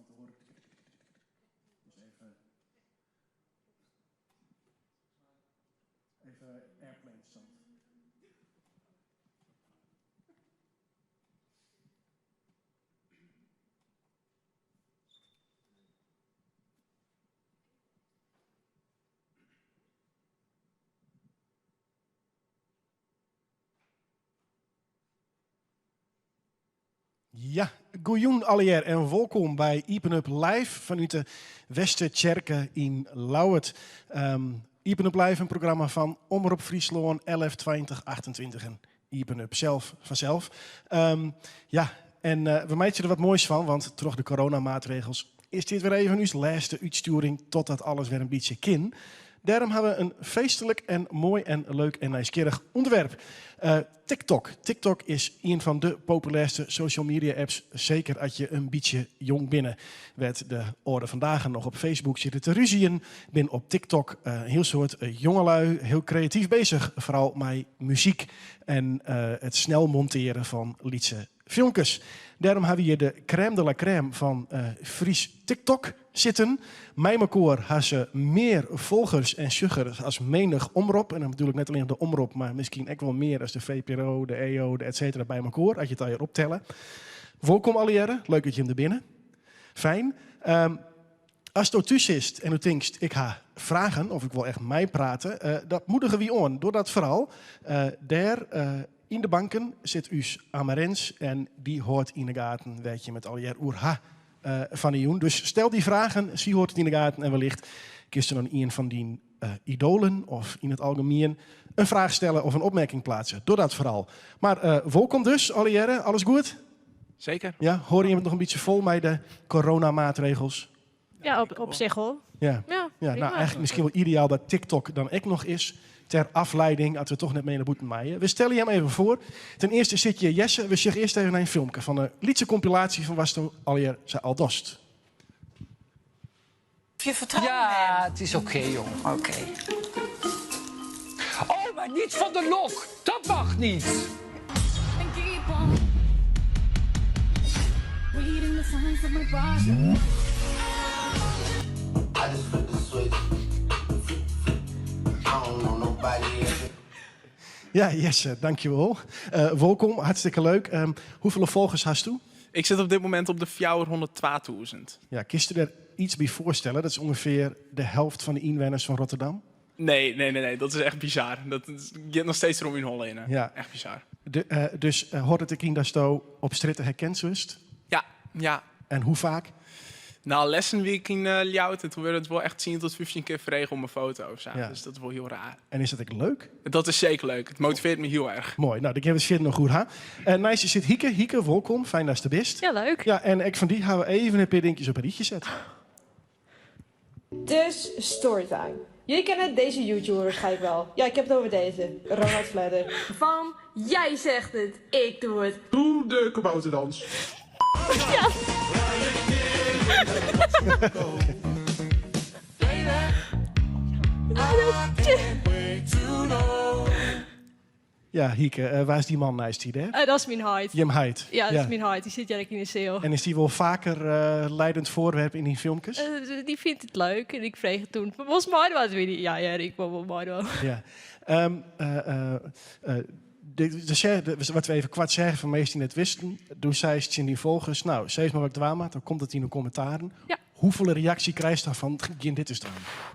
te horen. Dus even airplane stand. Ja, goejoen alleer en welkom bij Iepen Up Live vanuit de Westerkerke in Lauwert. Iepen Up Live, een programma van Omroep Friesland 11 20 28 en Iepen Up zelf vanzelf. We maken er wat moois van, want door de coronamaatregels is dit weer even uw laatste uitsturing totdat alles weer een beetje kin. Daarom hebben we een feestelijk en mooi en leuk en nieuwsgierig onderwerp. TikTok. TikTok is een van de populairste social media apps. Zeker als je een beetje jong binnen werd. De orde vandaag nog op Facebook zitten te ruzien. Ben op TikTok heel soort jongelui, heel creatief bezig. Vooral met muziek en het snel monteren van liedse filmpjes. Daarom hebben we hier de crème de la crème van Fries TikTok zitten. Mijmerkoor had ze meer volgers en suggers als menig omroep. En dan bedoel ik net alleen de omroep, maar misschien ook wel meer als de VPRO, de EO, de et cetera bij elkaar. Als je het al hier optellen. Welkom alliëren, leuk dat je hem er binnen. Fijn. Als je thuis is en u denkt, ik ga vragen of ik wil echt mij praten, dat moedigen we aan. Door dat vooral daar in de banken zit us Amarens en die hoort in de gaten, weet je, met alliër oerha van de joen. Dus stel die vragen, zie hoort het in de gaten en wellicht kiest er dan een van die idolen of in het algemeen een vraag stellen of een opmerking plaatsen. Door dat vooral. Maar welkom dus, alliër, alles goed? Zeker. Ja, hoor je het nog een beetje vol met de coronamaatregels? Ja, op zich hoor. Ja, nou eigenlijk misschien wel ideaal dat TikTok dan ook nog is. Ter afleiding, als we toch net mee naar boeten maaien. We stellen je hem even voor. Ten eerste zit je Jesse. We zeggen eerst even naar een filmpje van een liedse compilatie van was toen alweer ze al dost. Je vertrouwen Ja, het is oké, jongen. Oké. Oh, maar niet van de lok. Dat mag niet. And keep on reading the signs of my body. I just flip the switch. I don't know nobody else. Ja, Jesse, dankjewel. Welkom, hartstikke leuk. Hoeveel volgers hast u? Ik zit op dit moment op de 412.000. Ja, kun je er iets bij voorstellen? Dat is ongeveer de helft van de inwoners van Rotterdam. Nee. Dat is echt bizar. Je hebt nog steeds erom in hollen in. Ja. Echt bizar. Dus hoort het in dat je op stritten herkend wist? Ja. En hoe vaak? Nou, lessen wie ik in Ljout en toen werd het wel echt 10 tot 15 keer verregen om een foto of zo. Ja. Dus dat is wel heel raar. En is dat ook leuk? Dat is zeker leuk. Het motiveert me heel erg. Mooi, nou, ik heb het zin nog goed. Nice, zit Hieke. Hieke, welkom. Fijn dat je er bent. Ja, leuk. Ja, en ik van die gaan we even een paar dingetjes op een rietje zetten. Dus storytime. Jullie kennen deze YouTuber waarschijnlijk wel. Ja, ik heb het over deze. Ronald Fledder. Van, jij zegt het, ik doe het. Doe de kabouterdans. Ja, Hieke, waar is die man naast die daar? Dat is mijn height. Jim Hyde. Ja, dat is mijn height. Die zit direct in de cel. En is die wel vaker leidend voorwerp in die filmpjes? Die vindt het leuk. En ik vreeg het toen. Was mij wat weer niet? Ja, ik wil wel mij wel. Ja. Wat we even kwart zeggen van meest die net wisten. Toen zei ze in die volgers, nou, zeg maar wat drama. Dan komt het in de commentaren. Ja. Hoeveel reactie krijg je daarvan? Dit is dan.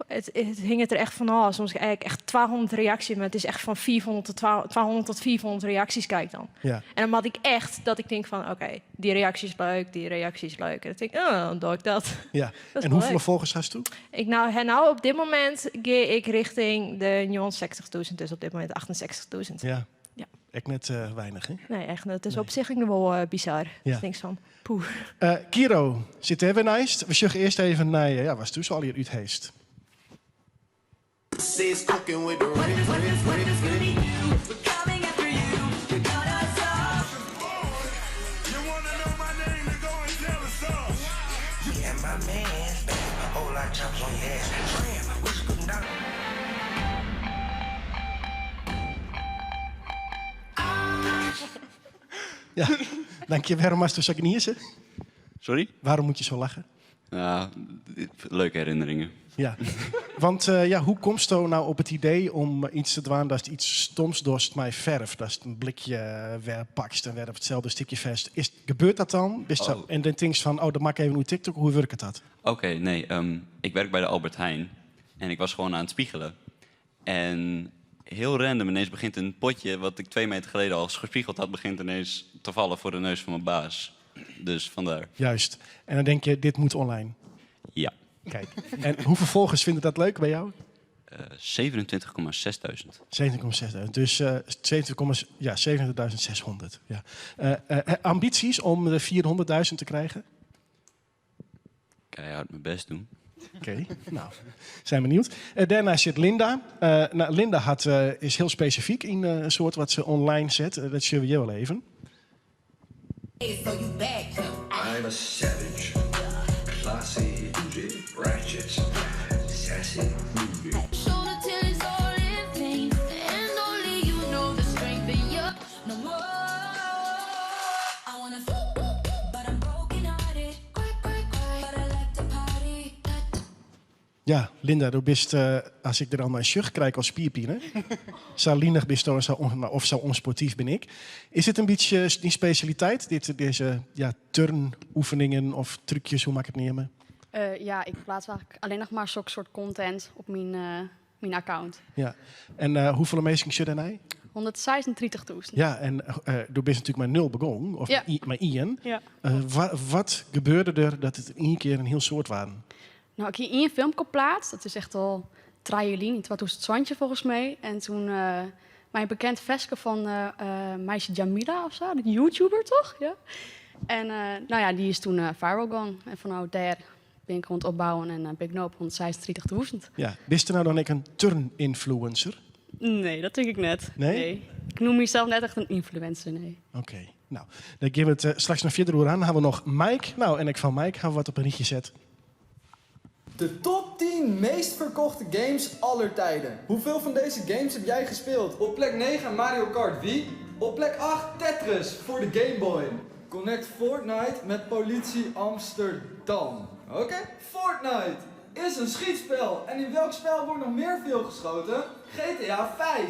Het hing het er echt van af. Soms eigenlijk echt 1200 reacties. Maar het is echt van 200 tot 400 reacties kijk dan. Ja. En dan had ik echt dat ik denk van, oké, die reactie is leuk, die reactie is leuk. En dan denk ik, dan doe ik dat. Ja. Dat is En wel hoeveel leuk. volgers hast u? Nou, op dit moment ga ik richting de 60.000. Dus op dit moment 68.000. Ja. Ja. Ik net weinig, hè? Nee, echt. Het is op zich nog wel bizar. Ja. Dus ik denk van, poeh. Kiro, zit er weer nice? We zeggen eerst even naar, was toen zo al hier uit heest. Says cooking with the red. Coming after you. You're gonna stop. You wanna know my name? Then go and tell us so. Yeah, my man's back. A whole lot of chops on your ass. Scram, we're scooting down. Ja, dank je. Waarom was het zo niet? Sorry? Waarom moet je zo lachen? Nou, leuke herinneringen. Ja, want hoe komst je nou op het idee om iets te doen dat iets stoms dorst mij verf? Dat is een blikje weer pakst en weer op hetzelfde stukje vest. Gebeurt dat dan? En dan denk je van, dat maak ik even nu TikTok. Hoe werkt dat? Oké, nee. Ik werk bij de Albert Heijn. En ik was gewoon aan het spiegelen. En heel random ineens begint een potje, wat ik 2 meter geleden al gespiegeld had, begint ineens te vallen voor de neus van mijn baas. Dus vandaar. Juist. En dan denk je, dit moet online. Ja. Kijk. En hoeveel volgers vinden dat leuk bij jou? 27.600. 17,6. Dus 27.600. Ja. Ambities om de 400.000 te krijgen? Keihard mijn best doen. Oké, nou, zijn benieuwd. Daarna zit Linda. Linda is heel specifiek in een soort wat ze online zet. Dat zullen we je wel even. I'm a savage. Classy, bougie, ratchet, sassy, groovy. Shoulder till it's all in vain. And only you know the strength in you. No more. I wanna but I'm broken hearted. Cry, but I like to party. Ja, Linda, du bist, als ik er al mijn zucht krijg als spierpine. Zo linig bist of zo onsportief ben ik. Is het een beetje die specialiteit? Deze turnoefeningen of trucjes, hoe maak ik het nemen? Ja, ik plaats eigenlijk alleen nog maar zulke soort content op mijn account. Ja. En hoeveel mensen zit er nou? 136.000. Ja, en du bist natuurlijk met 0 begonnen, of Ja. met Ian. Ja. Wat gebeurde er dat het in één keer een heel soort waren? Nou, ik heb hier een filmpje geplaatst. Dat is echt al Trailien in 2020 volgens mij. En toen mijn bekend veske van meisje Jamila of zo, de YouTuber toch? Ja. En nou ja, die is toen viral gegaan. En van daar ben ik rond het opbouwen en ben ik nu op 136.000. Ja, bist er nou dan ook een turn-influencer? Nee, dat denk ik net. Nee? Ik noem mezelf net echt een influencer, nee. Oké, nou, dan gaan we het straks nog verder door aan. Dan hebben we nog Mike. Nou, en ik van Mike gaan we wat op een ritje gezet. De top 10 meest verkochte games aller tijden. Hoeveel van deze games heb jij gespeeld? Op plek 9 Mario Kart Wii. Op plek 8 Tetris voor de Game Boy. Connect Fortnite met politie Amsterdam. Oké? Fortnite is een schietspel. En in welk spel wordt nog meer veel geschoten? GTA 5.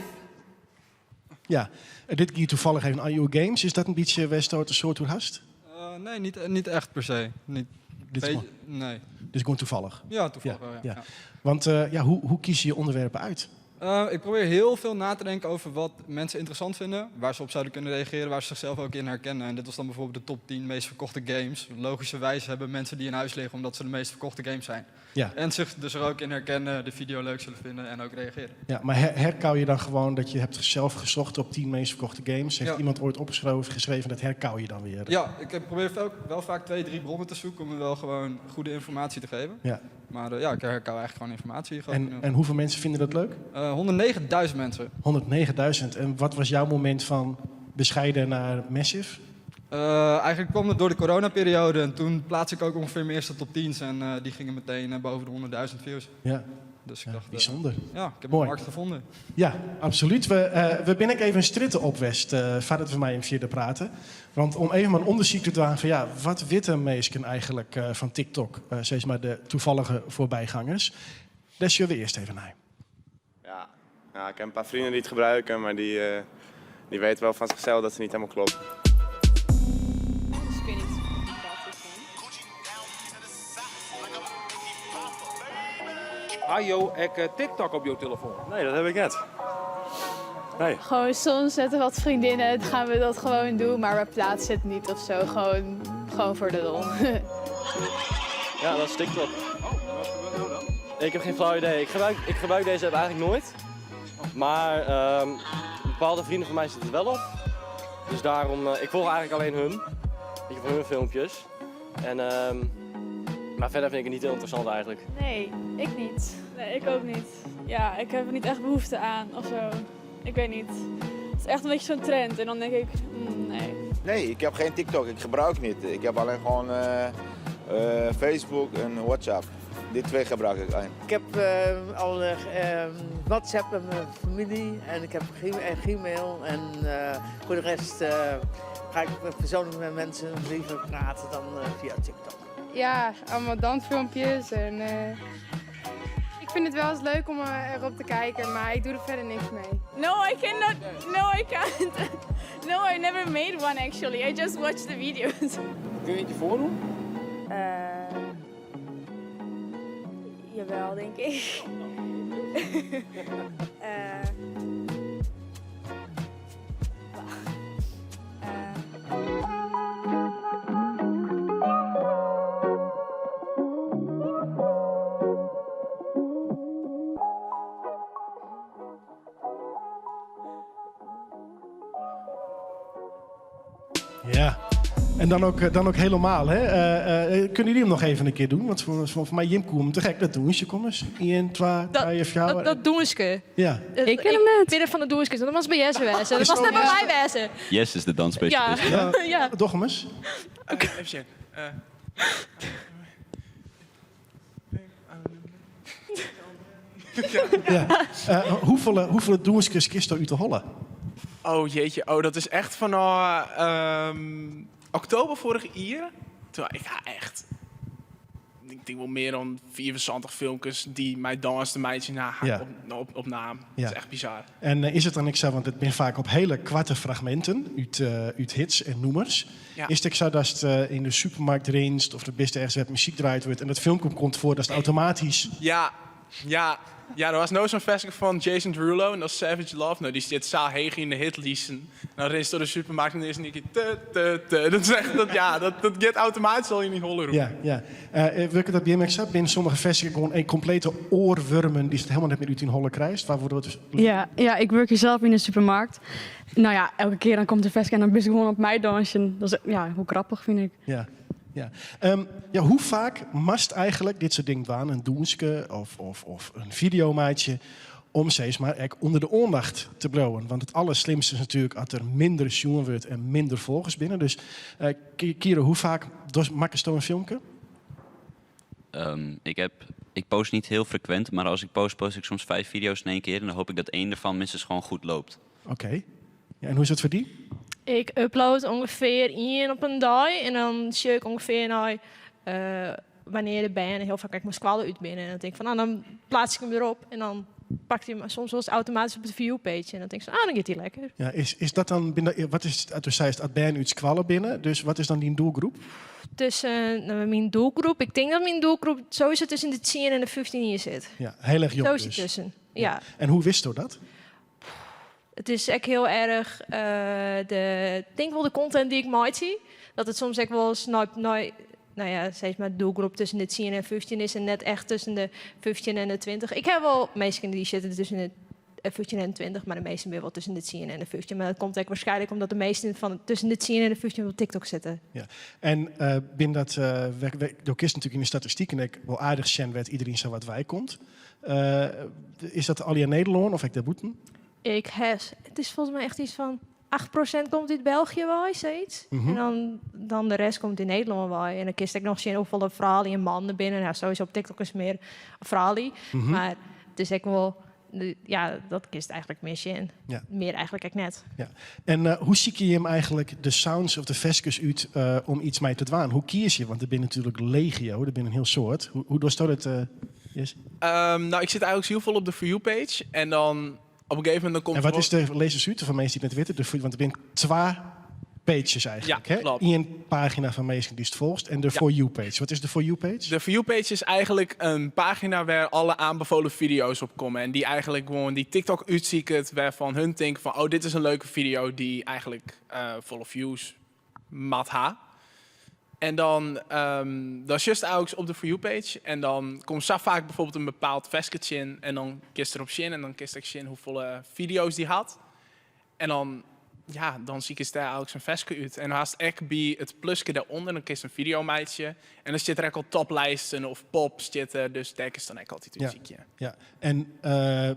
Ja, dit keer toevallig even aan IO Games. Is dat een beetje Westort een soort hoe hast? Nee, niet echt per se. Niet. Dit is gewoon, nee. Dit is gewoon toevallig? Ja, toevallig wel, ja. Want hoe kies je je onderwerpen uit? Ik probeer heel veel na te denken over wat mensen interessant vinden. Waar ze op zouden kunnen reageren, waar ze zichzelf ook in herkennen. En dit was dan bijvoorbeeld de top 10 meest verkochte games. Logischerwijs hebben mensen die in huis liggen omdat ze de meest verkochte games zijn. Ja. En zich dus er ook in herkennen, de video leuk zullen vinden en ook reageren. Ja, maar herkauw je dan gewoon dat je hebt zelf gezocht op 10 meest verkochte games? Heeft iemand ooit geschreven, dat herkauw je dan weer? Ja, ik probeer wel vaak 2, 3 bronnen te zoeken om me wel gewoon goede informatie te geven. Ja. Maar ik herkauw eigenlijk gewoon informatie. En hoeveel mensen vinden dat leuk? 109.000 mensen. 109.000. En wat was jouw moment van bescheiden naar massive? Eigenlijk kwam het door de coronaperiode en toen plaatste ik ook ongeveer mijn eerste top 10's en die gingen meteen boven de 100.000 views. Ja. Dus ik dacht, bijzonder. Ja, ik heb Mooi. een markt gevonden. Ja, absoluut. We ben ik even een stritten op West, voordat we mij verder praten. Want om even maar een onderzoek te doen van wat weten mensen eigenlijk van TikTok, zeg maar de toevallige voorbijgangers. Daar zullen we eerst even naar. Ja, ik heb een paar vrienden die het gebruiken, maar die weten wel van zichzelf dat het niet helemaal klopt. Ajo, ik TikTok op jouw telefoon. Nee, dat heb ik net. Nee. Gewoon soms met wat vriendinnen gaan we dat gewoon doen, maar we plaatsen het niet of zo. Gewoon voor de lol. Ja, dat is TikTok. Ik heb geen flauw idee. Ik gebruik deze app eigenlijk nooit. Maar bepaalde vrienden van mij zitten er wel op. Dus daarom, ik volg eigenlijk alleen hun. Ik heb hun filmpjes. En, maar verder vind ik het niet heel interessant eigenlijk. Nee, ik niet. Nee, ik ook niet. Ja, ik heb er niet echt behoefte aan of zo. Ik weet niet. Het is echt een beetje zo'n trend en dan denk ik, nee. Nee, ik heb geen TikTok. Ik gebruik niet. Ik heb alleen gewoon Facebook en WhatsApp. Die 2 gebruik ik alleen. Ik heb al WhatsApp met mijn familie en ik heb Gmail. En voor de rest ga ik persoonlijk met mensen liever praten dan via TikTok. Ja, allemaal dansfilmpjes en ik vind het wel eens leuk om erop te kijken, maar ik doe er verder niks mee. No, I cannot. No, I can't. No, I never made one actually. I just watched the videos. Kun je eentje voordoen? Jawel, denk ik. Ja, en dan ook helemaal, hè? Kunnen jullie hem nog even een keer doen? Want voor mij Jim Koem te gek, dat doen ze. Kom eens. 1, 2, 3, 4. Dat doen ze. Ja. Ik ken hem net. Binnen van de doenskes, dat was bij Jesse wezen. Dat was net bij mij wezen. Yes is de dansspecialist. Ja. Ja. Doch hem eens. Even zien. Hoeveel doenskes kist er u te hollen? Oh jeetje, dat is echt van oktober vorig jaar. Terwijl ik ga echt... Ik denk wel meer dan 74 filmpjes die mij dansen meidje op naam. Dat is echt bizar. En is het dan ik zo, want het ben vaak op hele kwarte fragmenten uit hits en noemers. Ja. Is het zo dat het in de supermarkt rinst of de beste ergens werd muziek draait wordt en het filmpje komt voor, dat is het automatisch. Ja, er was nou zo'n vestiging van Jason Derulo en dat is Savage Love. Nou, die zit zaal heen in de hitlisten. Nou, dan is door de supermarkt en dan is het een keer dat is echt, dat get automatisch al in die holle roep. Ja. Welke dat bij mij binnen sommige vestigingen gewoon een complete oorwormen die het helemaal net met u in holle krijgt. Waarvoor dat dus... Ja, ik werk hier zelf in de supermarkt. Nou ja, elke keer dan komt de vestiging en dan ben ik gewoon op mij dansen. Dat is hoe grappig vind ik. Ja. Hoe vaak mast eigenlijk dit soort dingen aan, een doenske of een videomaatje, om steeds maar echt onder de aandacht te brouwen? Want het allerslimste is natuurlijk als er minder zien wordt en minder volgers binnen. Dus Kira, hoe vaak maak je zo een filmpje? Ik post niet heel frequent, maar als ik post ik soms 5 video's in één keer. En dan hoop ik dat 1 ervan minstens gewoon goed loopt. Oké. Ja, en hoe is het voor die? Ik upload ongeveer 1 op een dag en dan zie ik ongeveer wanneer de ben. Heel vaak kijk ik mijn squallen uit binnen en dan denk ik van, dan plaats ik hem erop en dan pakt hij hem soms wel eens automatisch op de viewpage en dan denk ik van, dan gaat hij lekker. Ja, is dat dan binnen, wat is het? Dus zij is het ben uit squallen binnen, dus wat is dan die doelgroep? Tussen mijn doelgroep, ik denk dat mijn doelgroep sowieso tussen de 10 en de 15 hier zit. Ja, heel erg jong Sowieso dus. tussen, ja. En hoe wist u dat? Het is echt heel erg, ik denk wel de content die ik maak zie. Dat het soms echt wel eens, steeds maar de doelgroep tussen de 10 en 15 is. En net echt tussen de 15 en de 20. Ik heb wel meesten die zitten tussen de 15 en de 20. Maar de meesten weer wel tussen de 10 en de 15. Maar dat komt echt waarschijnlijk omdat de meesten van tussen de 10 en de 15 op TikTok zitten. Ja. En binnen dat, door kist natuurlijk in de statistieken ik wel aardig zien werd iedereen zo wat wij komt. Is dat al in Nederland of ik de boeten? Het is volgens mij echt iets van 8% komt uit België wel, zoiets. Mhm. En dan de rest komt in Nederland wel. En dan kist ik nog zien hoeveel verhalen en mannen binnen. Nou, sowieso op TikTok is meer verhalen. Mhm. Maar het is echt wel, dat kist eigenlijk meer zien. Ja. Meer eigenlijk echt net. Ja. En hoe zie je hem eigenlijk de sounds of de vestkes uit om iets mee te doen? Hoe kies je? Want er binnen natuurlijk legio, er binnen een heel soort. Hoe doorstoot het? Yes? Ik zit eigenlijk heel veel op de For You page en dan op een gegeven moment dan komt en wat is de lezersute van mensen die het weten? Want er zijn 2 pages eigenlijk. Ja, hè? klopt. 1 pagina van mensen die het volgt en de For You page. Wat is de For You page? De For You page is eigenlijk een pagina waar alle aanbevolen video's op komen. En die eigenlijk gewoon die TikTok uitzieken waarvan hun denken van, dit is een leuke video die eigenlijk volle views mat ha. En dan is just eigenlijk op de For You page. En dan komt zo vaak bijvoorbeeld een bepaald vesketje in. En dan kist erop zien en dan kist ik zien hoeveel video's die had. En dan zie ik daar eigenlijk zijn veske uit. En dan haast ik bij het plusje daaronder, dan kist een videomeidje. En dan zit er ook al toplijsten of pops zitten. Dus daar is dan ook altijd een muziekje. Ja. En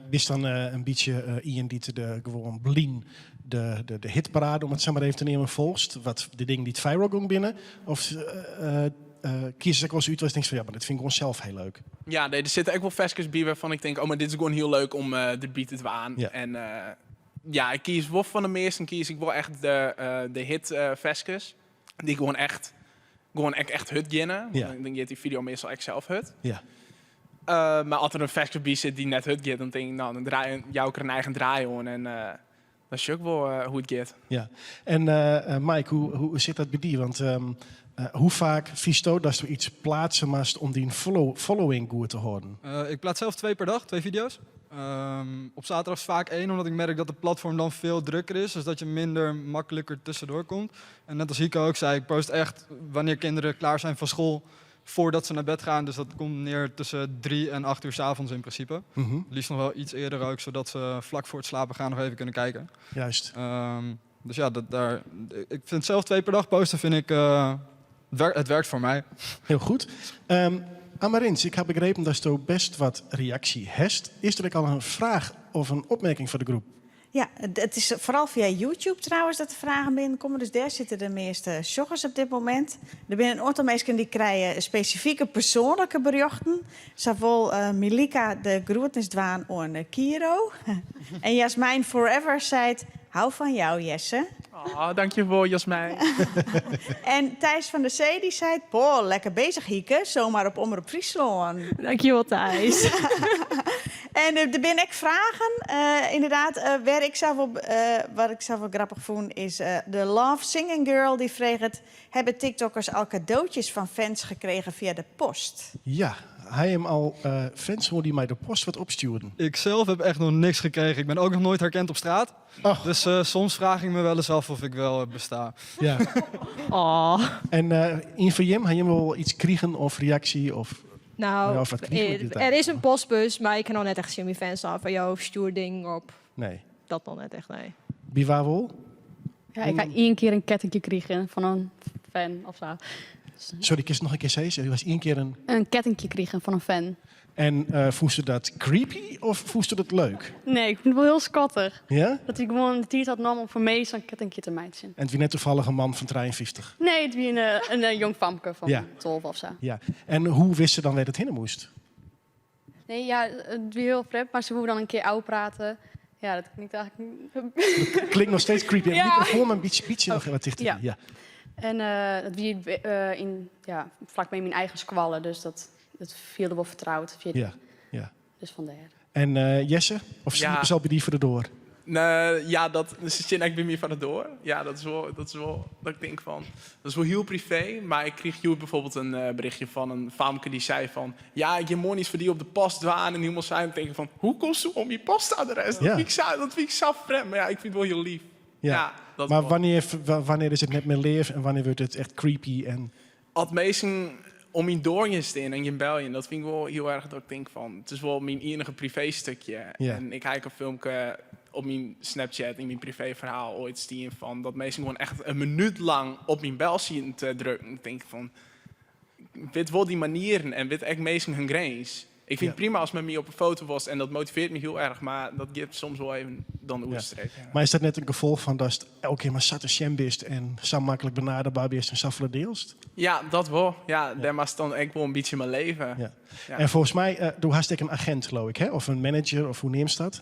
is dan een beetje Ian die de gewoon blien de hitparade, om het zo maar even te nemen, volgt. Wat de dingen die het viral gaan binnen. Of kies ik als u was, denk van maar dit vind ik gewoon zelf heel leuk. Ja, nee, er zitten ook wel veskes bij waarvan ik denk, maar dit is gewoon heel leuk om de beat te aan. Ja. En ik kies wel van de meesten, kies ik wel echt de hit veskes. Die gewoon echt gewoon echt hut ginnen. Ja. Dan gaat die video meestal echt zelf hut. Ja. Maar als er een vechtgebied zit die net hut gaat, dan denk ik, nou, dan draai jou een eigen draai hoor. En dat is ook wel hoe het gaat. Ja. En Mike, hoe zit dat bij die? Want hoe vaak vies dat je iets plaatsen mast om die following goed te houden? Ik plaats zelf 2 per dag, 2 video's. Op zaterdag is vaak 1, omdat ik merk dat de platform dan veel drukker is. Dus dat je minder makkelijker tussendoor komt. En net als Hico ook zei, ik post echt wanneer kinderen klaar zijn van school voordat ze naar bed gaan. Dus dat komt neer tussen 3 en 8 uur 's avonds in principe. Liefst nog wel iets eerder ook, zodat ze vlak voor het slapen gaan nog even kunnen kijken. Juist. Dus ja, ik vind zelf 2 per dag posten, vind ik, het werkt voor mij. Heel goed. Amarins, ik heb begrepen dat je best wat reactie hebt. Is er al een vraag of een opmerking voor de groep? Ja, het is vooral via YouTube trouwens dat de vragen binnenkomen. Dus daar zitten de meeste joggers op dit moment. Er zijn een aantal mensen die krijgen specifieke persoonlijke berichten. Zowel Milika de groetensdwaan aan Kiro. En Jasmijn Forever zei het, hou van jou Jesse. Oh, dankjewel Jasmijn. En Thijs van der Zee die zei, boah, lekker bezig Hieke, zomaar op Omroep Friesland. Dankjewel Thijs. En er zijn ook vragen. Inderdaad, wat ik zelf wel grappig vond, is de Love Singing Girl. Die vreeg het, hebben TikTokkers al cadeautjes van fans gekregen via de post? Ja, hij hem al fans die mij de post wat opstuurden. Ik zelf heb echt nog niks gekregen. Ik ben ook nog nooit herkend op straat. Oh. Dus soms vraag ik me wel eens af of ik wel besta. Ja. En in van Jim, had je wel iets kregen of reactie? Of... Nou, Ja, of wat kriegen we dit er is een postbus, maar ik kan nog net echt zien fans af van jou stuur ding op. Nee. Dat nog net echt, nee. Wie waar wel? Ja, ik ga 1 keer een kettingje krijgen van een fan of zo. Sorry, ik is nog een keer zeggen. U was 1 keer een... Een kettingje krijgen van een fan. En voest je dat creepy of voest je dat leuk? Nee, ik vind het wel heel schattig. Ja? Dat hij gewoon de tijd had genomen om voor mij zo'n kettingje te meiden. En het wie net toevallig een man van 53. Nee, het wie een jong famke van Ja. 12 of zo. Ja. En hoe wist ze dan waar het heen moest? Nee, ja, het wie heel vreemd, maar ze hoeven dan een keer oud praten. Ja, dat klinkt eigenlijk niet... Klinkt nog steeds creepy. Ja. Het microfoon een beetje nog wat dichter. Ja. Ja. En het wie vlakbij mijn eigen squallen, dus dat viel er wel vertrouwd. Ja. Ja. Dus vandaar. En Jesse? Of sliepen ze al bij die voor de door? Nee, ja, dat is eigenlijk bij mij van het door. Ja, dat is wel dat ik denk van, dat is wel heel privé. Maar ik kreeg hier bijvoorbeeld een berichtje van een famke die zei van, ja, je moet niet voor die op de post dwaan. En helemaal zijn denken van, hoe komt ze om je postadres? Ja. Dat vind ik zo vreemd. Maar ja, ik vind het wel heel lief. Ja. Dat Maar wel. wanneer is het net meer leef en wanneer wordt het echt creepy? En... Als mensen om je doorjes in en je belje, dat vind ik wel heel erg dat ik denk van, het is wel mijn enige privéstukje. Ja. En ik kijk een filmpje op mijn Snapchat in mijn privéverhaal ooit stien van dat mensen gewoon echt een minuut lang op mijn bel zien te drukken. Ik denk van, weet wel die manieren en weet echt mensen hun grens. Ik vind het prima als men me op een foto was en dat motiveert me heel erg, maar dat geeft soms wel even dan de oerstreek. Ja. Maar is dat net een gevolg van dat je elke keer maar zat en sham bist en zo makkelijk benaderbaar bist en zo deelst? Ja, dat wel. Ja, daar was dan echt wel een beetje mijn leven. Ja. Ja. En volgens mij, doe hartstikke een agent geloof ik, hè? Of een manager, of hoe neemt je dat?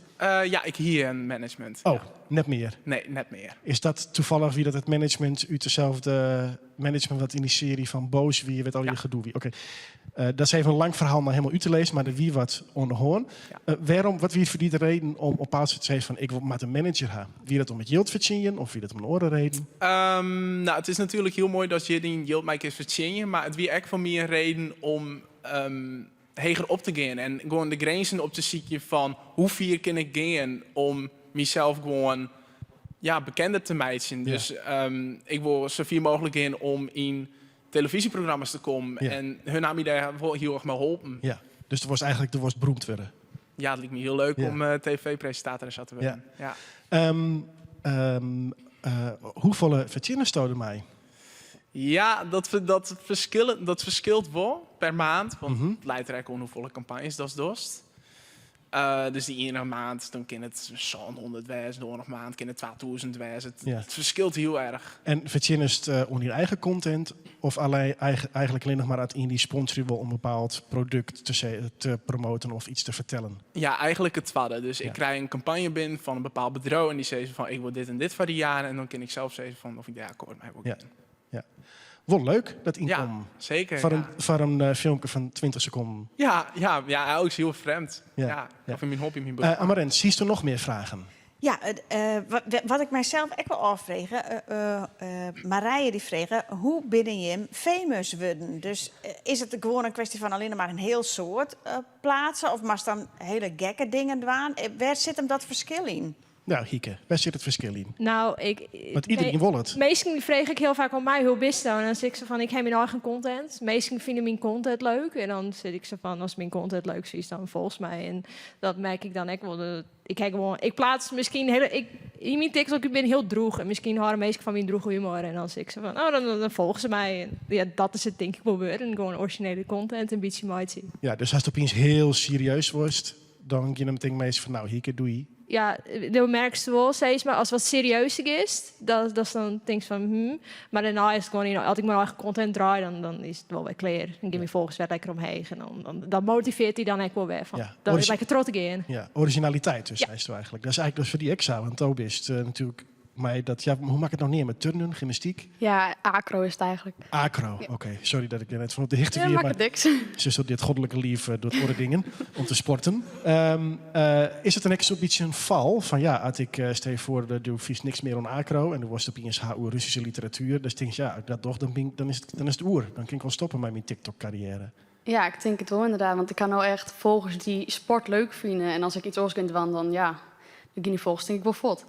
Ja, ik hier een management. Oh, net meer? Nee, net meer. Is dat toevallig wie dat het management, uit dezelfde management wat in die serie van Boos, wie weet al je gedoe wie? Oké. Dat is even een lang verhaal maar helemaal uit te lezen, maar er wie wat onderhoorn. Waarom, wat wie voor die de reden om op paus te zeggen van ik wil maar een manager hebben? Wie dat om het yield verdienen of wie dat om een oren reden? Nou, het is natuurlijk heel mooi dat je die yield mij kunt verdienen, maar het wie echt voor mij een reden om heger op te gaan en gewoon de grenzen op te zoeken van hoe ver kan ik gaan om mezelf gewoon bekender te maken. Dus ik wil zoveel mogelijk in om in televisieprogramma's te komen en hun hebben me daar wel heel erg mee geholpen. Ja, dus er was beroemd worden. Ja, het lijkt me heel leuk om tv-presentator te worden. Ja. Hoeveel verdienen stoden mij? Ja, dat verschilt wel per maand. Want het leidt er om hoeveel campagnes dat dost. Dus die ene maand, dan kan het zo'n 100 wezen, de andere maand kan het 2000 wezen. Het verschilt heel erg. En verdienen het onder je eigen content of eigenlijk alleen nog maar uit in die sponsoring wil om een bepaald product te promoten of iets te vertellen? Ja, eigenlijk het tweede. Dus ik krijg een campagne binnen van een bepaald bedrijf en die zegt van ik wil dit en dit voor die jaren en dan kan ik zelf zeggen van of ik daar akkoord mee wil gaan. Ja. Wel leuk, dat inkom. Ja, zeker. Voor een filmpje van 20 seconden. Ja, ook heel vreemd. Ja. Of in mijn hobby, mijn beroep. Amarens, zie je er nog meer vragen? Ja, wat ik mijzelf ook wel afvregen, Marije die vregen, hoe binnen je hem famous worden? Dus is het gewoon een kwestie van alleen maar een heel soort plaatsen? Of mag dan hele gekke dingen doen? Waar zit hem dat verschil in? Nou, Hieke, waar zit het verschil in? Nou, Want iedereen wil het. Meestal vreeg ik heel vaak aan mij, hoe bist dat? En dan zeg ik zo van, ik heb mijn eigen content. Meestal vinden mijn content leuk. En dan zit ik zo van, als mijn content leuk is, dan volgens mij. En dat merk ik dan ook wel. Ik plaats misschien in mijn TikTok, ik ben heel droeg. En misschien horen meestal van mijn droege humor. En dan zeg ik zo van, dan volgen ze mij. En ja, dat is het denk ik wel weer. En gewoon originele content, een beetje mighty. Ja, dus als het opeens heel serieus wordt, dan je hem denk meestal van, nou, Hieke, doei. Ja, dat merkst wel steeds, maar als het wat serieuzer is, dat is dan denk ik van, Maar daarna is het gewoon, als ik mijn eigen content draai, dan is het wel weer clear. Dan geef je volgens weer lekker omheen. En dan motiveert hij dan echt wel weer van. Ja, Dan is lekker trots in. Ja, originaliteit dus, eigenlijk. Dat is eigenlijk dus voor die examen. Want Tobi is natuurlijk, maar dat, ja, hoe maak ik het nou neer met turnen, gymnastiek? Ja, acro is het eigenlijk. Acro, oké. Sorry dat ik er net van op de hichte Ja, weer, maakt maar het niks. ze is dit goddelijke lief door het orde dingen om te sporten. Is het dan echt zo'n beetje een val van ja, als ik stel voor, doe vies niks meer aan acro en dan was het opeens HU Russische literatuur, dus denk je, ja, dat toch, dan is het oer. Dan kan ik wel stoppen met mijn TikTok-carrière. Ja, ik denk het wel inderdaad. Want ik kan nou echt volgers die sport leuk vinden. En als ik iets anders kan doen, dan gaan die volgers denk ik wel fot.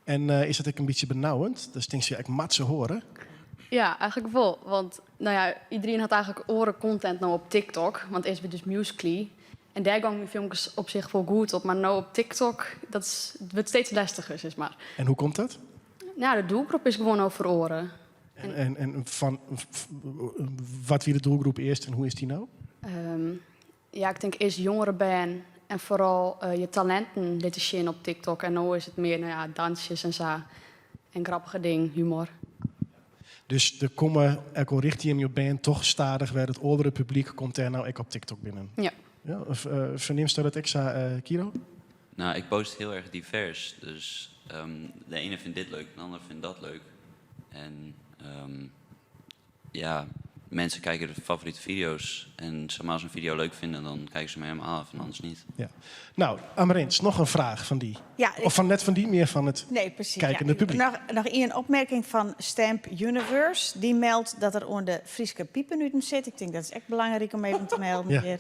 En is dat ook een beetje benauwend? Dus denk je, ik mat ze horen. Ja, eigenlijk wel. Want iedereen had eigenlijk oren content nou op TikTok. Want eerst werd dus Musical.ly. En daar gaan mijn filmpjes op zich wel goed op. Maar nou op TikTok, het wordt steeds lastiger, zeg maar. En hoe komt dat? Nou, de doelgroep is gewoon over oren. En van wat wie de doelgroep eerst en hoe is die nou? Ja, ik denk eerst jongeren ben en vooral je talenten laten zien op TikTok. En nu is het meer dansjes en zo. En grappige dingen, humor. Dus er komen ook al richting je band toch stadig waar het oudere publiek komt er nou ook op TikTok binnen. Ja. Verneemst dat het extra, Kiro? Nou, ik post heel erg divers. Dus de ene vindt dit leuk, de ander vindt dat leuk. En mensen kijken de favoriete video's. En als ze een video leuk vinden, dan kijken ze me helemaal af en anders niet. Ja. Nou, Amarens, nog een vraag van die. Ja, of net van die, meer van het kijkende publiek. Nog één opmerking van Stamp Universe. Die meldt dat er onder de Frieske piepenuten zit. Ik denk dat is echt belangrijk om even te melden. Ja. Hier.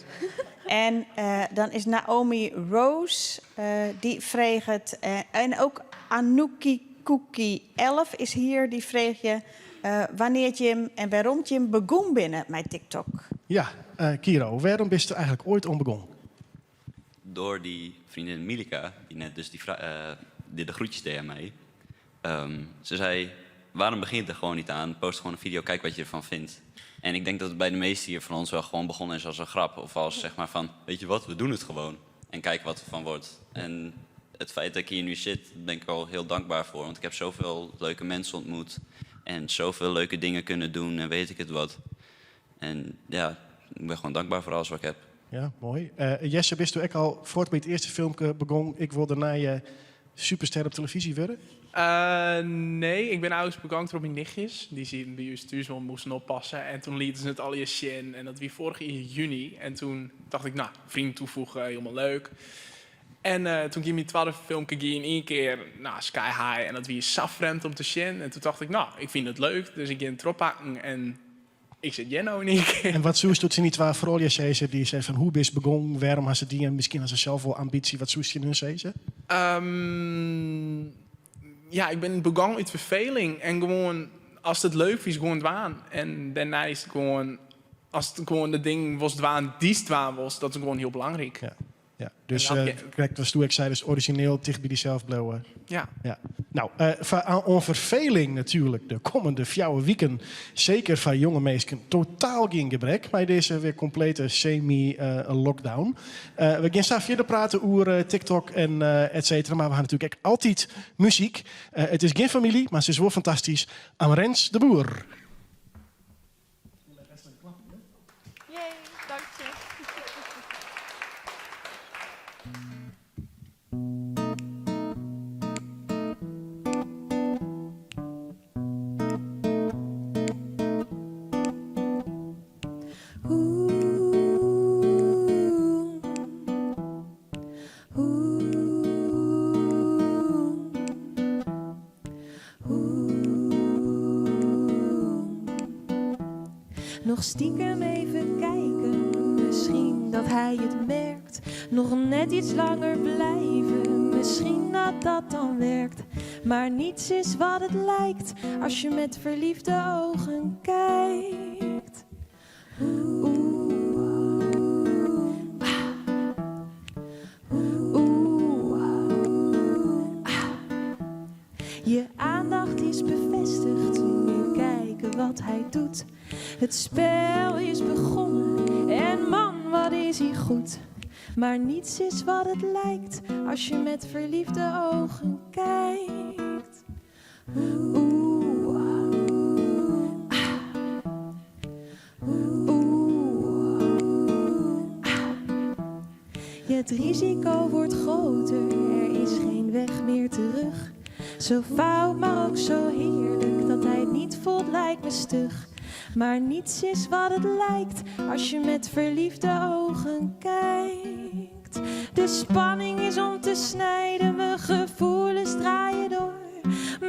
En dan is Naomi Rose, die vreeg het. En ook Anouki Cookie 11 is hier, die vreeg je... wanneer je hem en waarom je hem begon binnen met TikTok. Ja, Kiro, waarom bist je er eigenlijk ooit om begonnen? Door die vriendin Milika, die net dus die de groetjes deed aan mij. Ze zei, waarom begin je er gewoon niet aan? Post gewoon een video, kijk wat je ervan vindt. En ik denk dat het bij de meesten hier van ons wel gewoon begonnen is als een grap. Of als zeg maar van, weet je wat, we doen het gewoon. En kijken wat er van wordt. En het feit dat ik hier nu zit, daar ben ik wel heel dankbaar voor. Want ik heb zoveel leuke mensen ontmoet. En zoveel leuke dingen kunnen doen en weet ik het wat. En ja, ik ben gewoon dankbaar voor alles wat ik heb. Ja, mooi. Jesse, bist u ook al voort bij het eerste filmpje begonnen? Ik wil daarna je superster op televisie worden? Nee, ik ben ouders bedankt op mijn nichtjes. Die zien bij je stuursman moesten oppassen. En toen lieten ze het al je zien. En dat was vorig jaar juni. En toen dacht ik, nou, vrienden toevoegen, helemaal leuk. En toen ging mijn tweede filmpje in één keer sky high. En dat was safremd om te zien. En toen dacht ik, nou, ik vind het leuk. Dus ik ging het erop pakken en ik zit Jenno in één keer. En wat zoest ze niet waar vooral je zei, die zei van hoe is begonnen, waarom had ze die en misschien had ze zelf wel ambitie, wat zoest je nu zei? Ja, ik ben begonnen uit verveling. En gewoon, als het leuk is, gewoon dwaan. En daarna is het gewoon, als het gewoon de ding was dwaan, die dwaan was, dat is gewoon heel belangrijk. Ja. Ja, dus kijk, was toen ik zei, dus origineel dicht bij die zelf blijven. Ja. Nou, aan verveling natuurlijk de komende 4 weken, zeker van jonge mensen, totaal geen gebrek bij deze weer complete semi-lockdown. We gaan straks verder praten over TikTok en et cetera, maar we gaan natuurlijk ook altijd muziek. Het is geen familie, maar ze is wel fantastisch. Amarens de Boer. Jee, dank je. Nog stiekem even kijken, misschien dat hij het merkt. Nog net iets langer blijven, misschien dat dat dan werkt. Maar niets is wat het lijkt als je met verliefde ogen kijkt. Je aandacht is bevestigd, nu kijken wat hij doet. Het spel is begonnen en man, wat is hij goed. Maar niets is wat het lijkt als je met verliefde ogen kijkt. Het risico wordt groter, er is geen weg meer terug. Zo fout, maar ook zo heerlijk, dat hij het niet voelt lijkt me stug. Maar niets is wat het lijkt als je met verliefde ogen kijkt. De spanning is om te snijden, mijn gevoelens draaien door.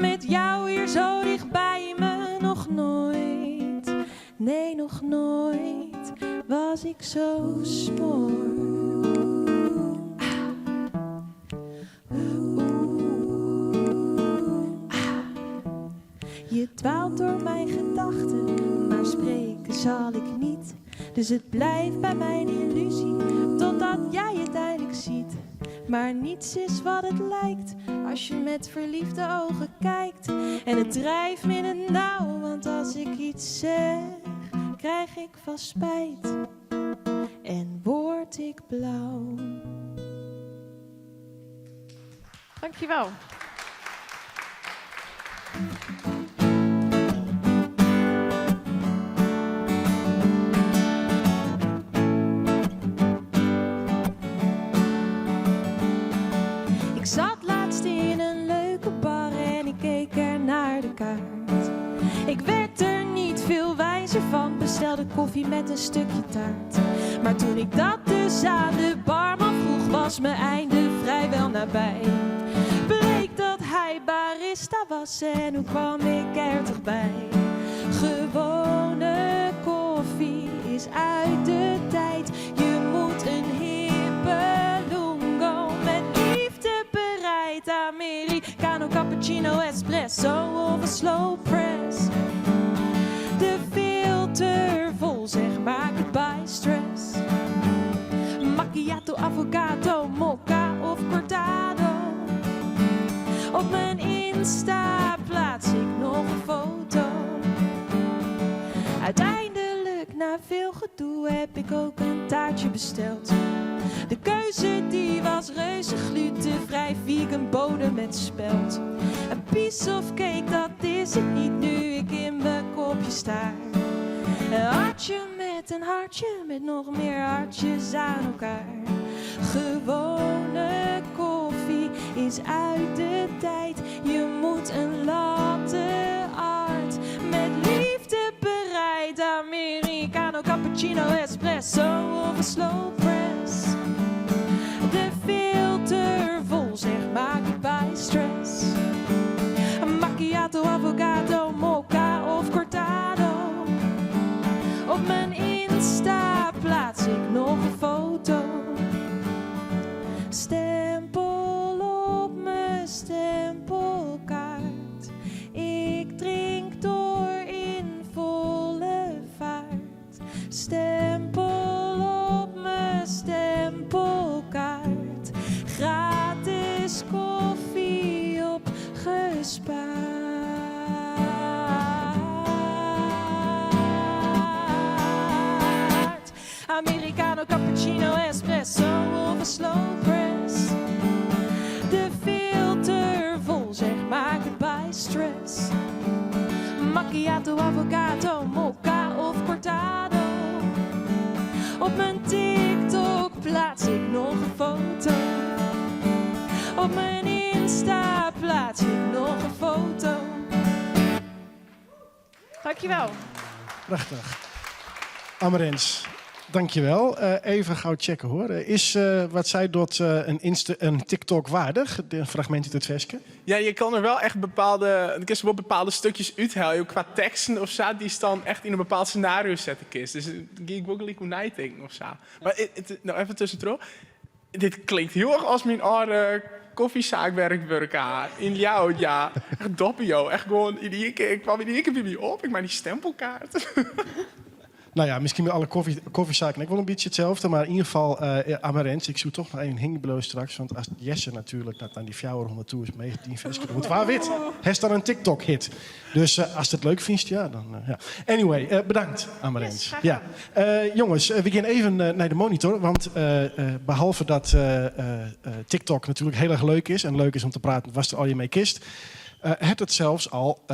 Met jou hier zo dicht bij me, nog nooit, nee nog nooit, was ik zo smoor. Je dwaalt door mijn gedachten, maar spreken zal ik niet. Dus het blijft bij mijn illusie, totdat jij het eindelijk ziet. Maar niets is wat het lijkt, als je met verliefde ogen kijkt. En het drijft me in het nauw, want als ik iets zeg, krijg ik vast spijt. En word ik blauw. Dankjewel. Ik zat laatst in een leuke bar en ik keek er naar de kaart. Ik werd er niet veel wijzer van, bestelde koffie met een stukje taart. Maar toen ik dat dus aan de barman vroeg, was mijn einde vrijwel nabij. Bleek dat hij barista was en hoe kwam ik er toch bij? Gewone koffie is uit de tijd. Je moet een hippe lungo met liefde bereid. Americano, cappuccino, espresso of een slow press. De filter vol, zeg maar goodbye stress. Macchiato, avocado, mocha of cortado. Op mijn Insta plaats ik nog een foto. Uiteindelijk, na veel gedoe, heb ik ook een taartje besteld. De keuze die was reuze glutenvrij, vegan bodem met spelt. Een piece of cake, dat is het niet nu ik in mijn kopje sta. Een hartje met een hartje, met nog meer hartjes aan elkaar. Gewone koffie is uit de tijd. Je moet een latte art met liefde bereid. Americano, cappuccino, espresso of een slow press. De filter vol, zeg maar goodbye stress. Macchiato, avocado, mocha of cortado. Op mijn Insta plaats ik nog een foto. Stempel op mijn stempelkaart. Ik drink door in volle vaart. Stempel op mijn stempelkaart. Gratis koffie opgespaard. Americano, cappuccino, espresso of een slow press. De filter vol, zeg maar goodbye stress. Macchiato, avocado, mocha of cortado. Op mijn TikTok plaats ik nog een foto. Op mijn Insta plaats ik nog een foto. Dankjewel. Prachtig. Amarens, dankjewel. Even gauw checken hoor. Is wat zij doet een TikTok waardig? De fragment uit het versje? Ja, je kan er wel echt bepaalde stukjes uithalen qua teksten of zo, die dan echt in een bepaald scenario zetten kist. Dus ik wil gelijk hoe nadenken of zo. Maar nou even tussendoor. Dit klinkt heel erg als mijn oude koffiezaakwerk in jou, ja. Echt doppio. Echt gewoon, ik kwam in één keer bij op. Ik maak die stempelkaart. Nou ja, misschien bij alle koffiezaken ook wel een beetje hetzelfde. Maar in ieder geval, Amarens, ik zoek toch nog even Hingebloos straks. Want als Jesse natuurlijk dat aan die 400 toe is mee 10 vers moet waar wit. Hij is dan een TikTok-hit. Dus als je het leuk vindt, ja, dan ja. Anyway, bedankt, Amarens. Yes, ja. Jongens, we gaan even naar de monitor. Want behalve dat TikTok natuurlijk heel erg leuk is en leuk is om te praten, was er al je mee kist. Het het zelfs al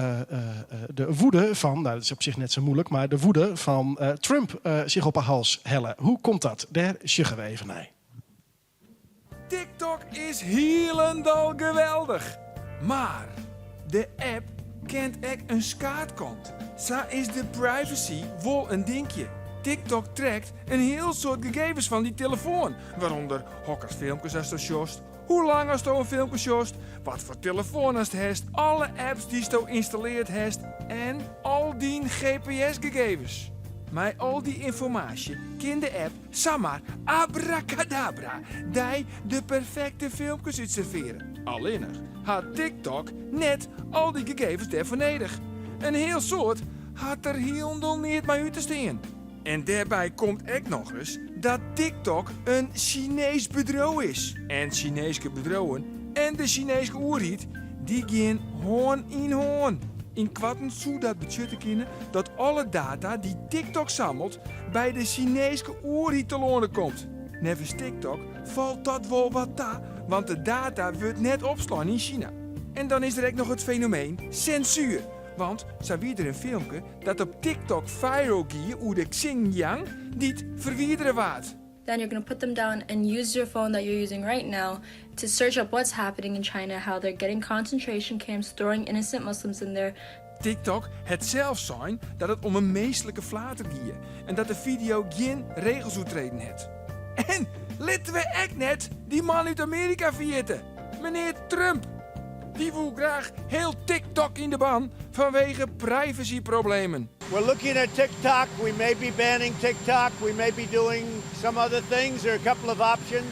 de woede van, nou dat is op zich net zo moeilijk, maar de woede van Trump zich op haar hals hellen. Hoe komt dat? Daar sjuggen we even naar. TikTok is helemaal geweldig. Maar de app kent ook een skaatkant. Zo is de privacy wel een dingetje. TikTok trekt een heel soort gegevens van die telefoon. Waaronder hokkers filmpjes als je sjost, hoe lang als je een filmpje sjost, wat voor telefoon als je hebt, alle apps die je geïnstalleerd hebt en al die GPS-gegevens. Met al die informatie kan de app zomaar abracadabra die de perfecte filmpjes uitserveren. Alleen had TikTok net al die gegevens daarvoor nodig. Een heel soort had er heel niet mee uit te staan. En daarbij komt ook nog eens dat TikTok een Chinees bedrijf is. En Chinese bedrijven en de Chinese oerhiet, die gaan hoorn in hoorn. In kwatten zou dat budgetten kunnen dat alle data die TikTok sammelt bij de Chinese oerhiet te lonen komt. Nevens TikTok valt dat wel wat ta, want de data wordt net opslaan in China. En dan is er ook nog het fenomeen censuur. Want zo wie er een filmpje dat op TikTok viral ging hoe de Xinjiang niet verwijderen waard. Then you're going to put them down and use your phone that you're using right now to search up what's happening in China, how they're getting concentration camps, throwing innocent Muslims in there. TikTok het zelf zijn dat het om een meestelijke flater ging en dat de video geen regels uitreden heeft. En laten we echt net die man uit Amerika vergeten, meneer Trump. Die wil graag heel TikTok in de ban vanwege privacyproblemen. We're looking at TikTok. We may be banning TikTok. We may be doing some other things. There are a couple of options.